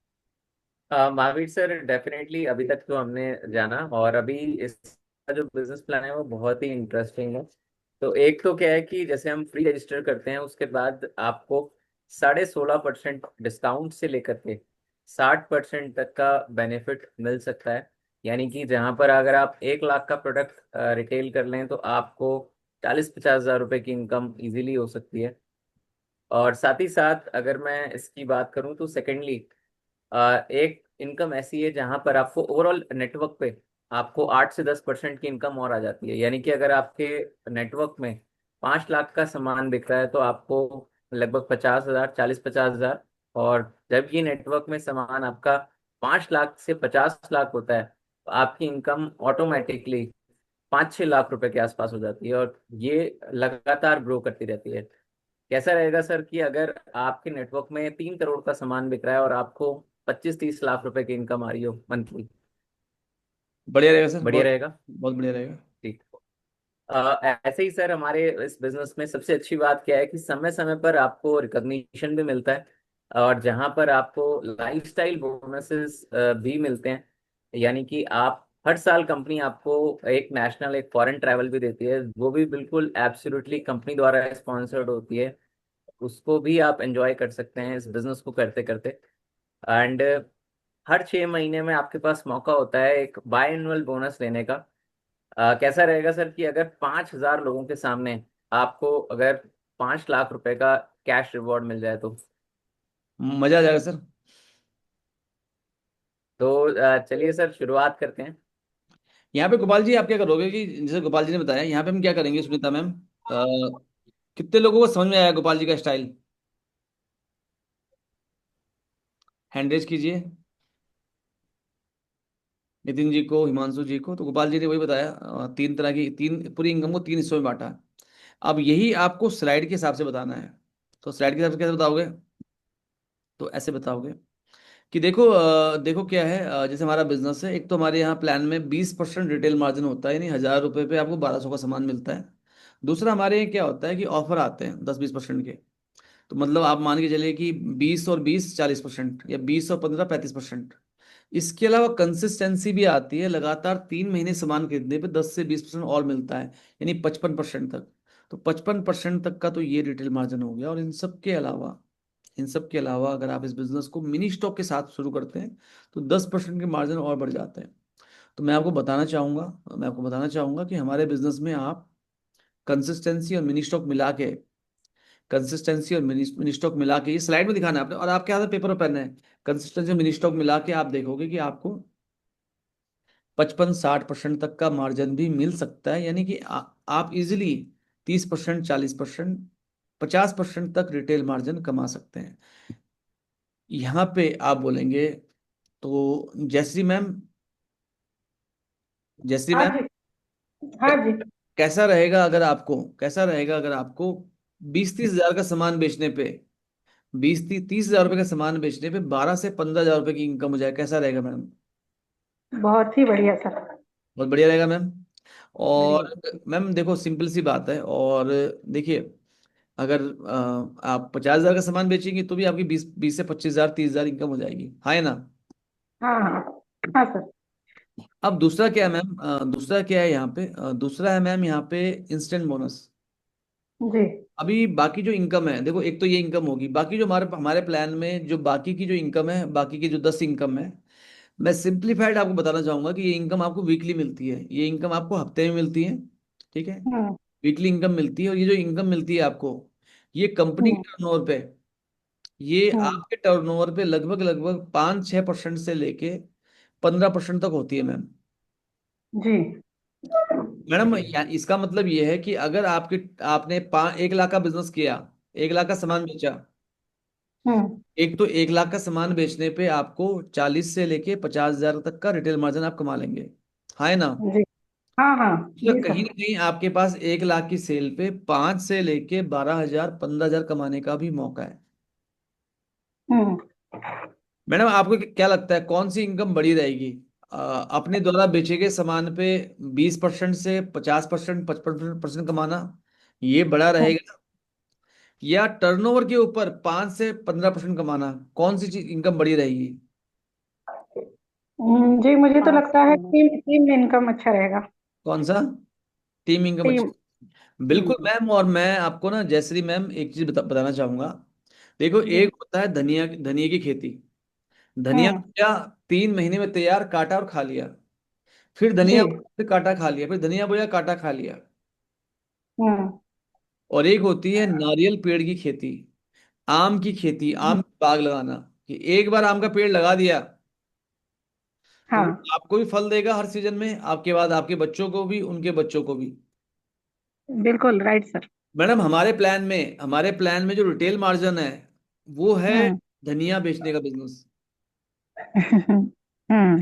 [SPEAKER 2] महावीर सर, डेफिनेटली अभी तक तो हमने जाना, और अभी इसका जो बिजनेस प्लान है वो बहुत ही इंटरेस्टिंग है। तो एक तो क्या है कि जैसे हम फ्री रजिस्टर करते हैं उसके बाद आपको 16.5% डिस्काउंट से लेकर के 60% तक का बेनिफिट मिल सकता है। यानी कि जहां पर अगर आप 1 लाख का प्रोडक्ट रिटेल कर लें तो आपको 40-50 हज़ार रुपए की इनकम इजीली हो सकती है। और साथ ही साथ अगर मैं इसकी बात करूं तो सेकेंडली एक इनकम ऐसी है जहां पर आपको ओवरऑल नेटवर्क पे आपको 8 से 10% की इनकम और आ जाती है। यानी कि अगर आपके नेटवर्क में 5 लाख का सामान बिक रहा है तो आपको लगभग 50 हज़ार, 40-50 हज़ार, और जब ये नेटवर्क में सामान आपका 5 लाख से 50 लाख होता है तो आपकी इनकम ऑटोमेटिकली 5-6 लाख रुपए के आसपास हो जाती है, और ये लगातार ग्रो करती रहती है। कैसा रहेगा सर कि अगर आपके नेटवर्क में 3 करोड़ का सामान बिक रहा है और आपको 25-30 लाख रुपए की इनकम आ रही हो मंथली,
[SPEAKER 1] बढ़िया रहेगा सर,
[SPEAKER 2] बढ़िया
[SPEAKER 1] बहुत
[SPEAKER 2] रहेगा।
[SPEAKER 1] बहुत बढ़िया रहेगा।
[SPEAKER 2] ठीक। ऐसे ही सर हमारे इस बिजनेस में सबसे अच्छी बात क्या है कि समय समय पर आपको रिकॉग्निशन भी मिलता है, और जहां पर आपको लाइफस्टाइल बोनसेस भी मिलते हैं। यानी कि आप हर साल कंपनी आपको एक नेशनल एक फॉरेन ट्रैवल भी देती है, वो भी बिल्कुल एब्सोल्युटली कंपनी द्वारा स्पॉन्सर्ड होती है। उसको भी आप एंजॉय कर सकते हैं इस बिजनेस को करते करते। एंड हर 6 महीने में आपके पास मौका होता है एक बाय एनुअल बोनस लेने का। कैसा रहेगा सर कि अगर 5,000 लोगों के सामने आपको अगर 5 लाख रुपए का कैश रिवॉर्ड मिल जाए तो।
[SPEAKER 1] मजा आ जाएगा सर।
[SPEAKER 2] चलिए सर शुरुआत करते हैं।
[SPEAKER 1] यहाँ पे गोपाल जी आप क्या करोगे कि जैसे गोपाल जी ने बताया, यहाँ पे हम क्या करेंगे सुनीता मैम, कितने लोगों को समझ में आया गोपाल जी का स्टाइल? हैंड रेज कीजिए, नितिन जी को, हिमांशु जी को। तो गोपाल जी ने वही बताया, तीन तरह की, तीन पूरी इनकम को तीन हिस्सों में बांटा। अब यही आपको स्लाइड के हिसाब से बताना है। तो स्लाइड के हिसाब से कैसे बताओगे? तो ऐसे बताओगे कि देखो, देखो क्या है, जैसे हमारा बिजनेस है, एक तो हमारे यहाँ प्लान में 20% रिटेल मार्जिन होता है, यानी 1,000 रुपये पे आपको 1,200 का सामान मिलता है। दूसरा हमारे यहाँ क्या होता है कि ऑफर आते हैं 10-20% के। तो मतलब आप मान के चलिए कि 20 और 20 40%, या 20 और 15 35%। इसके अलावा कंसिस्टेंसी भी आती है, लगातार 3 महीने सामान खरीदने पे 10 से 20% और मिलता है, यानी 55% तक। तो 55% तक का तो ये रिटेल मार्जिन हो गया। और इन सब के अलावा अगर आप इस बिजनेस को मिनी स्टॉक के साथ शुरू करते हैं तो 10% के मार्जिन और बढ़ जाते हैं। तो मैं आपको बताना चाहूंगा कि हमारे बिजनेस में आप कंसिस्टेंसी और मिनी स्टॉक मिला के कंसिस्टेंसी और मिनी स्टॉक मिला के, ये स्लाइड में दिखाना है आपने, और आपके हाथ में पेपर और पेन है। कंसिस्टेंसी और मिनी स्टॉक मिला के आप देखोगे कि आपको 55-60% तक का मार्जिन भी मिल सकता है, यानी कि आप इजिली 30%, 40%, 50% तक रिटेल मार्जिन कमा सकते हैं। यहाँ पे आप बोलेंगे तो जयश्री मैम, जयश्री
[SPEAKER 6] हाँ
[SPEAKER 1] मैम,
[SPEAKER 6] जी। हाँ जी।
[SPEAKER 1] कैसा रहेगा अगर आपको 20-30 हजार का सामान बेचने पे, 20-30 हजार रुपये का सामान बेचने पे 12 से 15 हजार रुपये की इनकम हो जाए? कैसा रहेगा मैडम?
[SPEAKER 6] बहुत ही बढ़िया सर।
[SPEAKER 1] बहुत बढ़िया रहेगा मैम।
[SPEAKER 6] बढ़िया।
[SPEAKER 1] और मैम देखो, सिंपल सी बात है। और देखिए, अगर आप 50 हजार का सामान बेचेंगे तो भी आपकी 20 से 25 हजार, 30 हजार इनकम हो जाएगी, हाँ, है ना?
[SPEAKER 6] हाँ हाँ। हाँ सर।
[SPEAKER 1] अब दूसरा क्या है मैम, दूसरा क्या है यहाँ पे, दूसरा है मैम यहाँ पे इंस्टेंट बोनस।
[SPEAKER 6] जी।
[SPEAKER 1] अभी बाकी जो इनकम है, देखो, एक तो ये इनकम होगी, बाकी जो हमारे हमारे प्लान में जो बाकी की जो इनकम है, बाकी की जो 10 इनकम है, मैं सिंप्लीफाइड आपको बताना चाहूंगा कि ये इनकम आपको वीकली मिलती है, ये इनकम आपको हफ्ते में मिलती है, ठीक है?
[SPEAKER 6] हम्म।
[SPEAKER 1] वीकली इनकम मिलती है। और ये जो इनकम मिलती है आपको, ये कंपनी के
[SPEAKER 6] हम्म।
[SPEAKER 1] टर्नओवर पे, ये
[SPEAKER 6] हम्म।
[SPEAKER 1] आपके टर्नओवर पे लगभग लगभग 5-6% से लेके 15% तक होती है मैम।
[SPEAKER 6] जी।
[SPEAKER 1] मैडम इसका मतलब ये है कि अगर आपने 1 लाख का बिजनेस किया, 1 लाख का सामान बेचा,
[SPEAKER 6] हम्म।
[SPEAKER 1] एक तो 1 लाख का सामान बेचने पे आपको 40 से लेके 50 हजार तक का रिटेल मार्जिन आप कमा लेंगे, हाँ, है ना?
[SPEAKER 6] जी। हाँ हाँ।
[SPEAKER 1] तो
[SPEAKER 6] जी
[SPEAKER 1] कहीं
[SPEAKER 6] सर।
[SPEAKER 1] ना कहीं आपके पास 1 लाख की सेल पे 5 से लेके 12 हजार, 15 हजार कमाने का भी मौका है।
[SPEAKER 6] हम्म।
[SPEAKER 1] मैडम आपको क्या लगता है कौन सी इनकम बड़ी रहेगी? अपने द्वारा बेचे गए सामान पे 20% से 50%, 55% कमाना, ये बड़ा
[SPEAKER 6] हम्म।
[SPEAKER 1] रहेगा? या टर्नओवर के ऊपर 5 से 15% कमाना, कौन सी चीज इनकम बड़ी रहेगी?
[SPEAKER 6] जी मुझे तो लगता है टीम टीम इनकम अच्छा रहेगा।
[SPEAKER 1] कौन सा? Team income
[SPEAKER 6] team.
[SPEAKER 1] अच्छा। बिल्कुल
[SPEAKER 6] जी।
[SPEAKER 1] मैम। और मैं आपको ना जयश्री मैम एक चीज बताना चाहूंगा। देखो,
[SPEAKER 6] जी।
[SPEAKER 1] एक होता है धनिया धनिया की खेती। धनिया
[SPEAKER 6] हम्म।
[SPEAKER 1] बोया, 3 महीने में तैयार, काटा और खा लिया। फिर धनिया
[SPEAKER 6] जी।
[SPEAKER 1] बोया, फिर काटा खा लिया, फिर धनिया बोया, काटा खा लिया।
[SPEAKER 6] हम्म।
[SPEAKER 1] और एक होती है नारियल पेड़ की खेती, आम की खेती,
[SPEAKER 6] जी।
[SPEAKER 1] आम की बाग लगाना, कि एक बार आम का पेड़ लगा दिया तो वो
[SPEAKER 6] हाँ।
[SPEAKER 1] आपको भी फल देगा हर सीजन में, आपके बाद आपके बच्चों को भी, उनके बच्चों को भी।
[SPEAKER 6] बिल्कुल राइट सर।
[SPEAKER 1] मैडम हमारे प्लान में जो रिटेल मार्जिन है, वो है
[SPEAKER 6] हम्म।
[SPEAKER 1] धनिया बेचने का बिजनेस।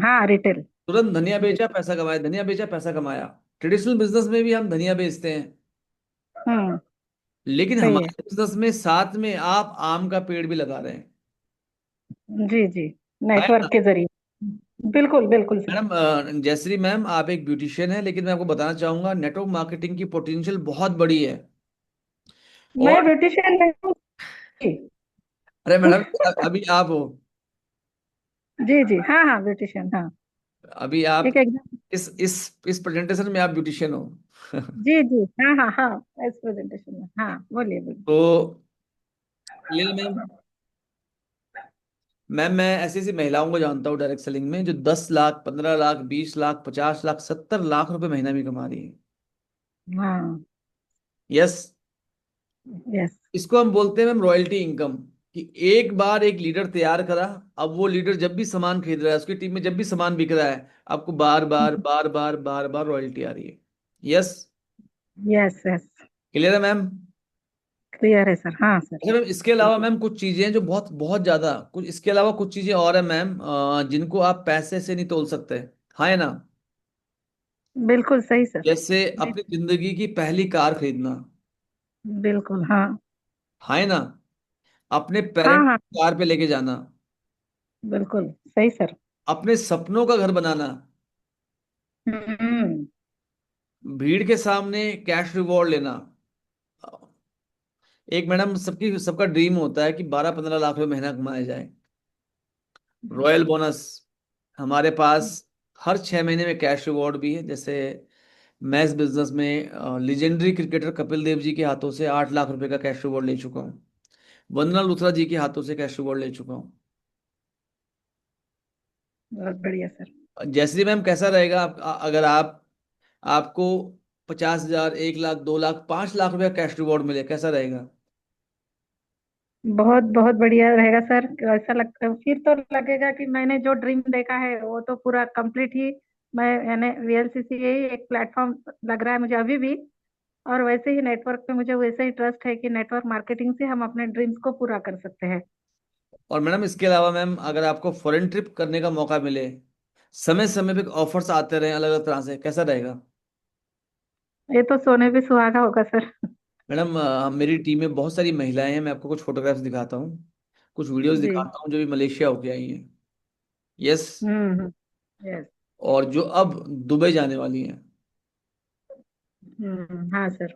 [SPEAKER 6] हाँ रिटेल।
[SPEAKER 1] तुरंत धनिया
[SPEAKER 6] जी।
[SPEAKER 1] बेचा पैसा कमाया, धनिया बेचा पैसा कमाया। ट्रेडिशनल बिजनेस में भी हम धनिया बेचते हैं,
[SPEAKER 6] हम्म।
[SPEAKER 1] लेकिन
[SPEAKER 6] सही है।
[SPEAKER 1] हमारे बिजनेस में साथ में आप आम का पेड़ भी लगा रहे हैं,
[SPEAKER 6] जी जी।
[SPEAKER 1] है ना?
[SPEAKER 6] नेटवर्क के जरिए। बिल्कुल बिल्कुल सर।
[SPEAKER 1] मैडम जयश्री मैम, आप एक ब्यूटिशियन है, लेकिन मैं आपको बताना चाहूंगा नेटवर्क मार्केटिंग की पोटेंशियल बहुत बड़ी है।
[SPEAKER 6] मैं
[SPEAKER 1] और
[SPEAKER 6] ब्यूटिशियन नहीं हूँ जी।
[SPEAKER 1] अरे मैडम, अभी आप हो।
[SPEAKER 6] जी जी, हाँ हाँ, ब्यूटिशियन, हाँ।
[SPEAKER 1] अभी आप
[SPEAKER 6] एक एग्जाम।
[SPEAKER 1] इस प्रेजेंटेशन में आप ब्यूटिशियन हो।
[SPEAKER 6] जी जी, हाँ हाँ हाँ, इस प्रेजेंटेशन में, हाँ, बोलिए बोलिए।
[SPEAKER 1] तो क्लियर मैम। मैम मैं ऐसी ऐसी महिलाओं को जानता हूँ डायरेक्ट सेलिंग में जो 10 लाख, 15 लाख, 20 लाख, 50 लाख, 70 लाख रुपए महीना भी कमा रही है।
[SPEAKER 6] हाँ।
[SPEAKER 1] यस।
[SPEAKER 6] यस।
[SPEAKER 1] इसको हम बोलते हैं मैम रॉयल्टी इनकम। कि एक बार एक लीडर तैयार करा, अब वो लीडर जब भी सामान खरीद रहा है, उसकी टीम में जब भी सामान बिक रहा है, आपको बार बार बार बार बार बार रॉयल्टी आ रही है। यस।
[SPEAKER 6] Yes yes.
[SPEAKER 1] क्लियर है मैम?
[SPEAKER 6] क्लियर है सर, हाँ सर।
[SPEAKER 1] अच्छा मैम, इसके अलावा मैम कुछ चीजें हैं जो बहुत बहुत ज्यादा, कुछ इसके अलावा कुछ चीजें और है मैम, जिनको आप पैसे से नहीं तोल सकते। हाँ है ना?
[SPEAKER 6] बिल्कुल सही सर।
[SPEAKER 1] जैसे
[SPEAKER 6] जी,
[SPEAKER 1] अपनी जिंदगी की पहली कार खरीदना।
[SPEAKER 6] बिल्कुल, हाँ।
[SPEAKER 1] हाँ है ना? अपने
[SPEAKER 6] हाँ
[SPEAKER 1] पेरेंट्स
[SPEAKER 6] हाँ,
[SPEAKER 1] कार पे लेके जाना।
[SPEAKER 6] बिल्कुल सही सर।
[SPEAKER 1] अपने सपनों का घर बनाना।
[SPEAKER 6] हम्म।
[SPEAKER 1] भीड़ के सामने कैश रिवॉर्ड लेना। एक मैडम सबकी सबका ड्रीम होता है कि 12-15 लाख रुपए महीना कमाया जाए। Royal bonus. हमारे पास हर 6 महीने में कैश रिवॉर्ड भी है। जैसे मैं इस बिजनेस में लेजेंडरी क्रिकेटर कपिल देव जी के हाथों से 8 लाख रुपए का कैश रिवॉर्ड ले चुका हूँ। वंदना लुथरा जी के हाथों से कैश रिवॉर्ड ले चुका हूँ।
[SPEAKER 6] बहुत बढ़िया सर।
[SPEAKER 1] जैसे मैम कैसा रहेगा अगर आपको 50,000, 1 लाख, 2 लाख, 5 लाख रुपए कैश रिवॉर्ड मिले, कैसा रहेगा?
[SPEAKER 6] बहुत बहुत बढ़िया रहेगा सर। ऐसा लगता, फिर तो लगेगा कि मैंने जो ड्रीम देखा है वो तो पूरा कंप्लीट ही। मैंने वीएलसीसी यही एक प्लेटफॉर्म लग रहा है मुझे अभी भी। और वैसे ही नेटवर्क पे मुझे वैसे ही ट्रस्ट है कि नेटवर्क मार्केटिंग से हम अपने ड्रीम्स को पूरा कर सकते हैं।
[SPEAKER 1] और मैडम इसके अलावा मैम अगर आपको फॉरेन ट्रिप करने का मौका मिले, समय समय पे ऑफर्स आते रहे अलग अलग तरह से, कैसा रहेगा?
[SPEAKER 6] ये तो सोने पे सुहागा होगा सर।
[SPEAKER 1] मैडम मेरी टीम में बहुत सारी महिलाएं हैं, मैं आपको कुछ फोटोग्राफ्स दिखाता हूँ, कुछ वीडियोस
[SPEAKER 6] जी।
[SPEAKER 1] दिखाता हूँ जो भी मलेशिया होके आई हैं। यस।
[SPEAKER 6] यस।
[SPEAKER 1] और जो अब दुबई जाने वाली हैं।
[SPEAKER 6] हाँ सर।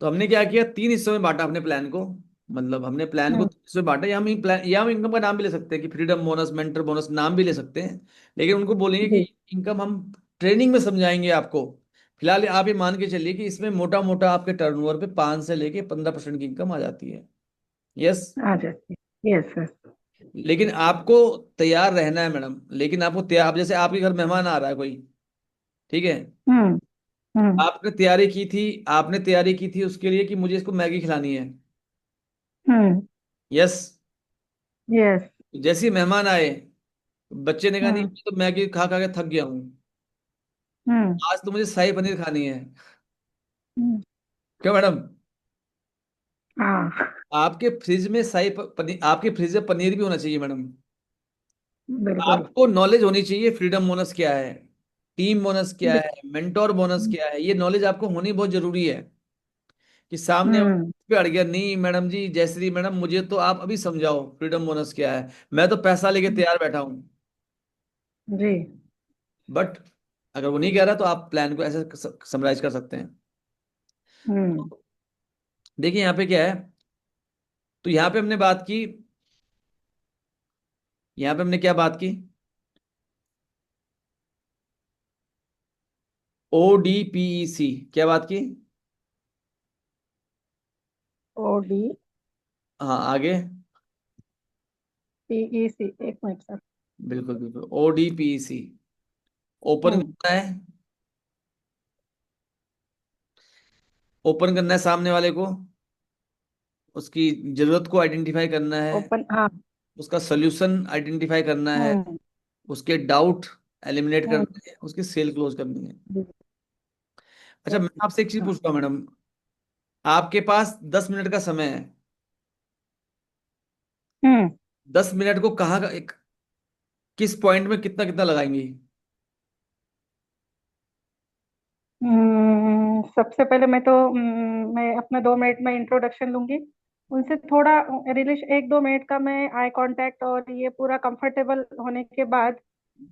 [SPEAKER 1] तो हमने क्या किया, 3 हिस्सों में बांटा अपने प्लान को। मतलब हमने प्लान को
[SPEAKER 6] हम्म।
[SPEAKER 1] 3 हिस्सों में बांटा, या हम प्लान या हम इनकम का नाम भी ले सकते हैं कि फ्रीडम बोनस, मेंटर बोनस, नाम भी ले सकते हैं। लेकिन उनको बोलेंगे कि
[SPEAKER 6] जी।
[SPEAKER 1] इनकम हम ट्रेनिंग में समझाएंगे आपको। फिलहाल आप ये मान के चलिए कि इसमें मोटा मोटा आपके टर्नओवर पे 5 से लेके 15% की इनकम आ जाती है। यस।
[SPEAKER 6] आ जाती है, यस सर।
[SPEAKER 1] लेकिन आपको तैयार रहना है मैडम, लेकिन आपको तैयार, अब जैसे आपके घर मेहमान आ रहा है कोई, ठीक है,
[SPEAKER 6] हम्म। हम्म।
[SPEAKER 1] आपने तैयारी की थी उसके लिए कि मुझे इसको मैगी खिलानी है।
[SPEAKER 6] हम्म।
[SPEAKER 1] यस।
[SPEAKER 6] यस।
[SPEAKER 1] जैसे ही मेहमान आए, बच्चे ने कहा नहीं
[SPEAKER 6] हम्म।
[SPEAKER 1] मैं तो मैगी खा खा के थक गया हूँ,
[SPEAKER 6] हम्म।
[SPEAKER 1] आज तो मुझे शाही पनीर खानी है।
[SPEAKER 6] हम्म।
[SPEAKER 1] क्यों मैडम?
[SPEAKER 6] हाँ।
[SPEAKER 1] आपके फ्रिज में पनीर, आपके फ्रिज में पनीर भी होना चाहिए मैडम।
[SPEAKER 6] बिल्कुल।
[SPEAKER 1] आपको नॉलेज होनी चाहिए फ्रीडम बोनस क्या है, टीम बोनस क्या
[SPEAKER 6] बिल-
[SPEAKER 1] है, मेंटोर बोनस क्या है, ये नॉलेज आपको होनी बहुत जरूरी है। कि सामने वाला
[SPEAKER 6] हम्म।
[SPEAKER 1] पे अड़ गया, नहीं मैडम जी, जयश्री मैडम मुझे तो आप अभी समझाओ फ्रीडम बोनस क्या है, मैं तो पैसा लेके तैयार बैठा हूँ।
[SPEAKER 6] जी।
[SPEAKER 1] बट अगर वो नहीं कह रहा तो आप प्लान को ऐसे समराइज कर सकते हैं।
[SPEAKER 6] हम्म।
[SPEAKER 1] देखिए यहाँ पे क्या है, तो यहाँ पे हमने बात की, यहाँ पे हमने क्या बात की, ODPEC, क्या बात की?
[SPEAKER 6] OD
[SPEAKER 1] हाँ आगे।
[SPEAKER 6] PEC, एक मिनट सर।
[SPEAKER 1] बिल्कुल बिल्कुल, ODPEC ओपन
[SPEAKER 6] हम्म।
[SPEAKER 1] करना है। ओपन करना है सामने वाले को, उसकी जरूरत को आइडेंटिफाई करना है,
[SPEAKER 6] ओपन, हाँ।
[SPEAKER 1] उसका सोल्यूशन आइडेंटिफाई करना है,
[SPEAKER 6] हम्म।
[SPEAKER 1] उसके डाउट एलिमिनेट
[SPEAKER 6] हम्म।
[SPEAKER 1] करने हैं, उसकी सेल क्लोज करनी है।
[SPEAKER 6] जी।
[SPEAKER 1] अच्छा मैं आपसे एक चीज
[SPEAKER 6] हाँ।
[SPEAKER 1] पूछता हूँ मैडम, आपके पास 10 मिनट का समय है।
[SPEAKER 6] हम्म।
[SPEAKER 1] 10 मिनट को कहाँ का एक, किस पॉइंट में कितना कितना लगाएंगी?
[SPEAKER 6] सबसे पहले मैं अपने 2 मिनट में इंट्रोडक्शन लूंगी। उनसे थोड़ा रिलेशन, 1-2 मिनट का मैं आई कांटेक्ट और ये पूरा कंफर्टेबल होने के बाद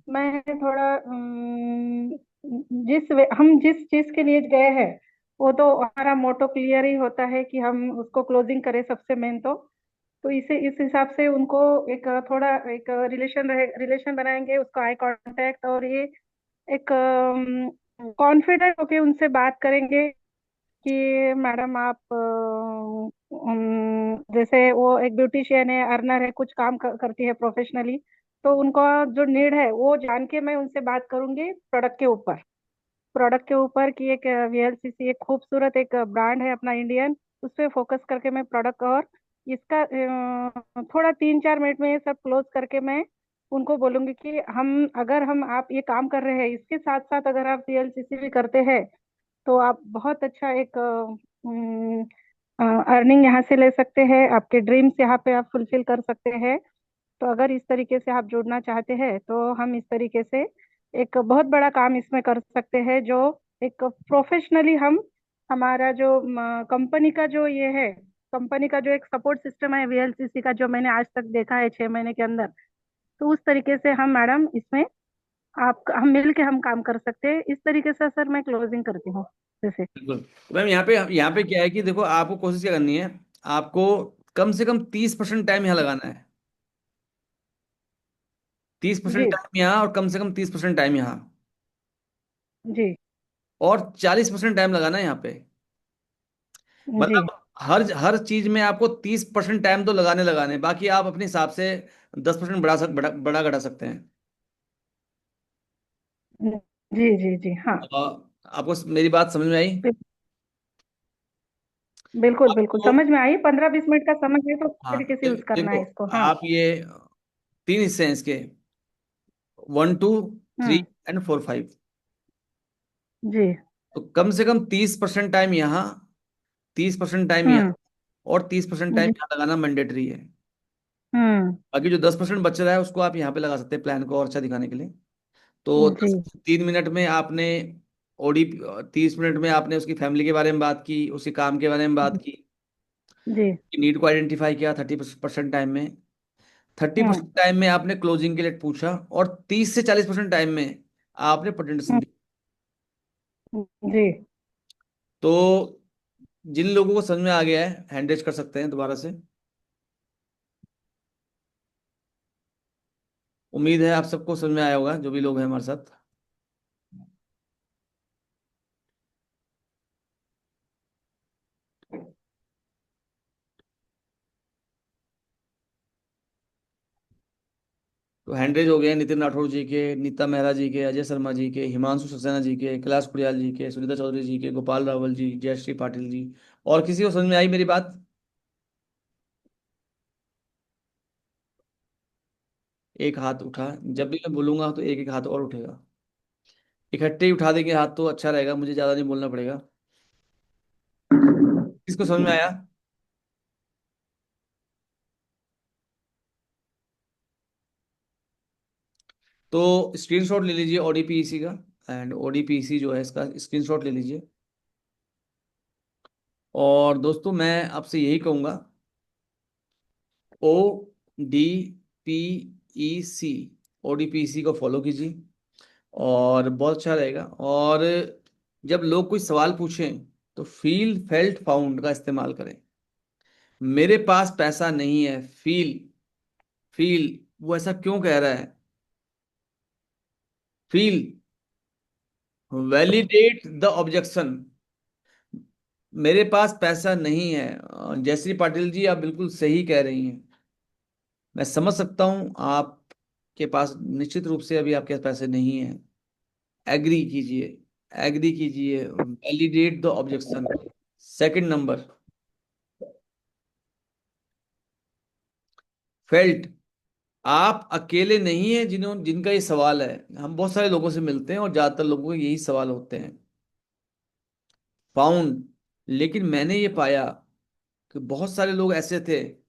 [SPEAKER 6] मैं थोड़ा हम जिस चीज के लिए गए हैं वो तो हमारा मोटो क्लियर ही होता है कि हम उसको क्लोजिंग करें सबसे मेन तो इसे इस हिसाब से उनको एक थोड़ा एक रिलेशन बनाएंगे, उसका आई कांटेक्ट, और ये एक कॉन्फिडेंट होके उनसे बात करेंगे कि मैडम आप जैसे वो एक ब्यूटिशियन है, अर्नर है, कुछ काम करती है प्रोफेशनली, तो उनका जो नीड है वो जान के मैं उनसे बात करूंगी प्रोडक्ट के ऊपर कि एक वीएलसीसी एक खूबसूरत एक ब्रांड है अपना इंडियन, उस पे फोकस करके मैं प्रोडक्ट और इसका थोड़ा 3-4 मिनट में ये सब क्लोज करके मैं उनको बोलूंगी कि हम आप ये काम कर रहे हैं, इसके साथ साथ अगर आप वीएलसीसी भी करते हैं तो आप बहुत अच्छा एक अर्निंग यहाँ से ले सकते हैं, आपके ड्रीम्स यहाँ पे आप फुलफिल कर सकते हैं। तो अगर इस तरीके से आप जुड़ना चाहते हैं तो हम इस तरीके से एक बहुत बड़ा काम इसमें कर सकते हैं, जो एक प्रोफेशनली हम हमारा जो कंपनी का जो ये है, कंपनी का जो एक सपोर्ट सिस्टम है वीएलसीसी का, जो मैंने आज तक देखा है 6 महीने के अंदर, तो उस तरीके से हम मैडम इसमें आप हम मिल के हम काम कर सकते हैं। इस तरीके से सर मैं क्लोजिंग करती हूँ जैसे।
[SPEAKER 1] बिल्कुल। तो मैम यहाँ पे क्या है कि देखो, आपको कोशिश क्या करनी है, आपको कम से कम 30% टाइम यहाँ लगाना है। 30%
[SPEAKER 6] जी
[SPEAKER 1] टाइम यहाँ, और कम से कम 30% टाइम यहाँ,
[SPEAKER 6] जी
[SPEAKER 1] और 40% टाइम लगाना है यहाँ पे।
[SPEAKER 6] जी
[SPEAKER 1] मतलब हर हर चीज में आपको 30% टाइम तो लगाने लगाने, बाकी आप अपने हिसाब से 10% बड़ा घटा सकते हैं।
[SPEAKER 6] जी जी जी हाँ।
[SPEAKER 1] आपको मेरी बात समझ में आई?
[SPEAKER 6] बिल- बिल्कुल बिल्कुल
[SPEAKER 1] आपको,
[SPEAKER 6] समझ में आई, 15-20 मिनट का समय है तो इस
[SPEAKER 1] हाँ,
[SPEAKER 6] तरीके से यूज करना
[SPEAKER 1] देखो,
[SPEAKER 6] है इसको। हाँ।
[SPEAKER 1] आप ये 3 हिस्से हैं इसके, 1, 2, 3
[SPEAKER 6] हम्म।
[SPEAKER 1] एंड 4, 5।
[SPEAKER 6] जी।
[SPEAKER 1] तो कम से कम 30% टाइम यहाँ, 30% टाइम
[SPEAKER 6] हम्म।
[SPEAKER 1] यहाँ, और 30% टाइम
[SPEAKER 6] जी।
[SPEAKER 1] यहाँ लगाना मैंडेटरी है।
[SPEAKER 6] हम्म।
[SPEAKER 1] बाकी जो 10% बच रहा है उसको आप यहाँ पे लगा सकते हैं प्लान को और अच्छा दिखाने के लिए। तो
[SPEAKER 6] जी
[SPEAKER 1] 3 मिनट में आपने ओडी, 30 मिनट में आपने उसकी फैमिली के बारे में बात की, उसके काम के बारे में बात की,
[SPEAKER 6] जी।
[SPEAKER 1] नीड को आइडेंटिफाई किया 30% टाइम में। थर्टी
[SPEAKER 6] हम्म।
[SPEAKER 1] परसेंट टाइम में आपने क्लोजिंग के लिए पूछा, और 30 से 40% टाइम में आपने प्रेजेंटेशन
[SPEAKER 6] हम्म।
[SPEAKER 1] दी।
[SPEAKER 6] जी।
[SPEAKER 1] तो जिन लोगों को समझ में आ गया है, हैंड रेज कर सकते हैं दोबारा से। उम्मीद है आप सबको समझ में आया होगा, जो भी लोग हैं हमारे साथ। तो हैंड रेज हो गए नितिन राठौर जी के, नीता मेहरा जी के, अजय शर्मा जी के, हिमांशु सक्सेना जी के, कैलाश कुरियाल जी के, सुनीता चौधरी जी के, गोपाल रावल जी, जयश्री पाटिल जी। और किसी को समझ में आई मेरी बात? एक हाथ उठा, जब भी मैं बोलूंगा तो एक एक हाथ और उठेगा। इकट्ठे ही उठा देंगे हाथ तो अच्छा रहेगा, मुझे ज्यादा नहीं बोलना पड़ेगा। किसको समझ में आया? तो स्क्रीनशॉट ले लीजिए ओडीपीईसी का, एंड ओडीपीईसी जो है इसका स्क्रीनशॉट ले लीजिए। और दोस्तों, मैं आपसे यही कहूंगा, ODPEC, ओडीपीईसी को फॉलो कीजिए, और बहुत अच्छा रहेगा। और जब लोग कोई सवाल पूछें तो फील फेल्ट फाउंड का इस्तेमाल करें। मेरे पास पैसा नहीं है, फील, फील वो ऐसा क्यों कह रहा है, फील, वैलिडेट द ऑब्जेक्शन। मेरे पास पैसा नहीं है, जयश्री पाटिल जी आप बिल्कुल सही कह रही हैं। मैं समझ सकता हूं आपके पास निश्चित रूप से अभी आपके पास पैसे नहीं हैं। एग्री कीजिए, एग्री कीजिए, validate the objection. Second number, felt, आप अकेले नहीं हैं जिनका ये सवाल है। हम बहुत सारे लोगों से मिलते हैं और ज्यादातर लोगों के यही सवाल होते हैं। फाउंड, लेकिन मैंने ये पाया कि बहुत सारे लोग ऐसे थे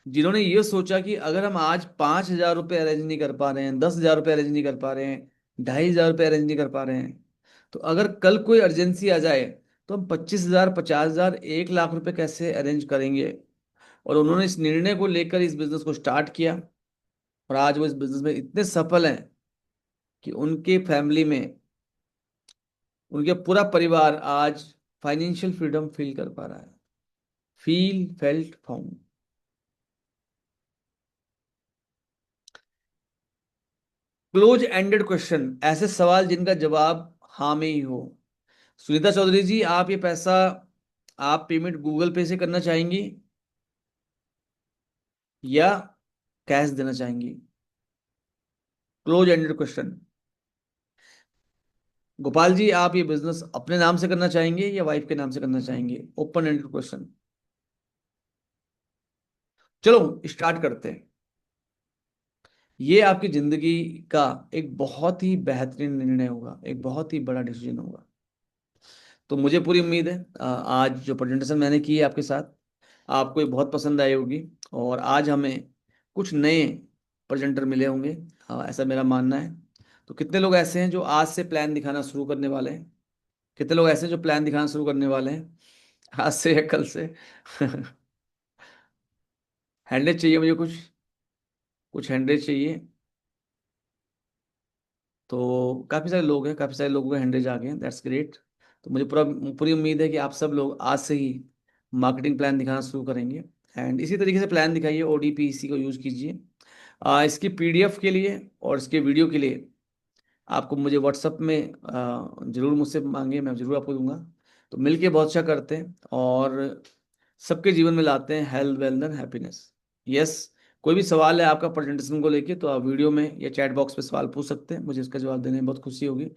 [SPEAKER 1] जिन्होंने ये सोचा कि अगर हम आज 5,000 रुपये अरेंज नहीं कर पा रहे हैं, 10,000 रुपये अरेंज नहीं कर पा रहे हैं, 2,500 रुपये अरेंज नहीं कर पा रहे हैं, तो अगर कल कोई अर्जेंसी आ जाए तो हम 25,000, 50,000, 1 लाख रुपए कैसे अरेंज करेंगे। और उन्होंने इस निर्णय को लेकर इस बिजनेस को स्टार्ट किया। और आज वो इस बिजनेस में इतने सफल हैं कि उनके फैमिली में उनके पूरा परिवार आज फाइनेंशियल फ्रीडम फील कर पा रहा है। Feel felt found. Close ended question, ऐसे सवाल जिनका जवाब हाँ में ही हो। सुनीता चौधरी जी, आप ये पैसा, आप पेमेंट गूगल पे से करना चाहेंगी या कैश देना चाहेंगी? Close ended question. Gopal ji, आप ये बिजनेस अपने नाम से करना चाहेंगे या वाइफ के नाम से करना चाहेंगे? Open ended question. चलो स्टार्ट करते हैं। ये आपकी जिंदगी का एक बहुत ही बेहतरीन निर्णय होगा, एक बहुत ही बड़ा डिसीजन होगा। तो मुझे पूरी उम्मीद है आज जो प्रेजेंटेशन मैंने की है आपके साथ, आपको ये बहुत पसंद आई होगी। और आज हमें कुछ नए प्रेजेंटर मिले होंगे, ऐसा मेरा मानना है। तो कितने लोग ऐसे हैं जो आज से प्लान दिखाना शुरू करने वाले हैं? कितने लोग ऐसे हैं जो प्लान दिखाना शुरू करने वाले हैं आज से या कल से? हैंडल चाहिए मुझे, कुछ कुछ हैंडल चाहिए। तो काफ़ी सारे लोग हैं, काफ़ी सारे लोगों के हैंडल आ गए हैं, दैट्स ग्रेट। तो मुझे पूरी उम्मीद है कि आप सब लोग आज से ही मार्केटिंग प्लान दिखाना शुरू करेंगे। एंड इसी तरीके से प्लान दिखाइए, ODP को यूज़ कीजिए। इसकी PDF के लिए और इसके वीडियो के लिए आपको मुझे व्हाट्सअप में ज़रूर मुझसे मांगे, मैं ज़रूर आपको दूंगा। तो मिलके बहुत अच्छा करते हैं और सबके जीवन में लाते हैं health, wealth and happiness. Yes, कोई भी सवाल है आपका प्रेजेंटेशन को लेके तो आप वीडियो में या चैट बॉक्स पे सवाल पूछ सकते हैं, मुझे इसका जवाब देने में बहुत खुशी होगी।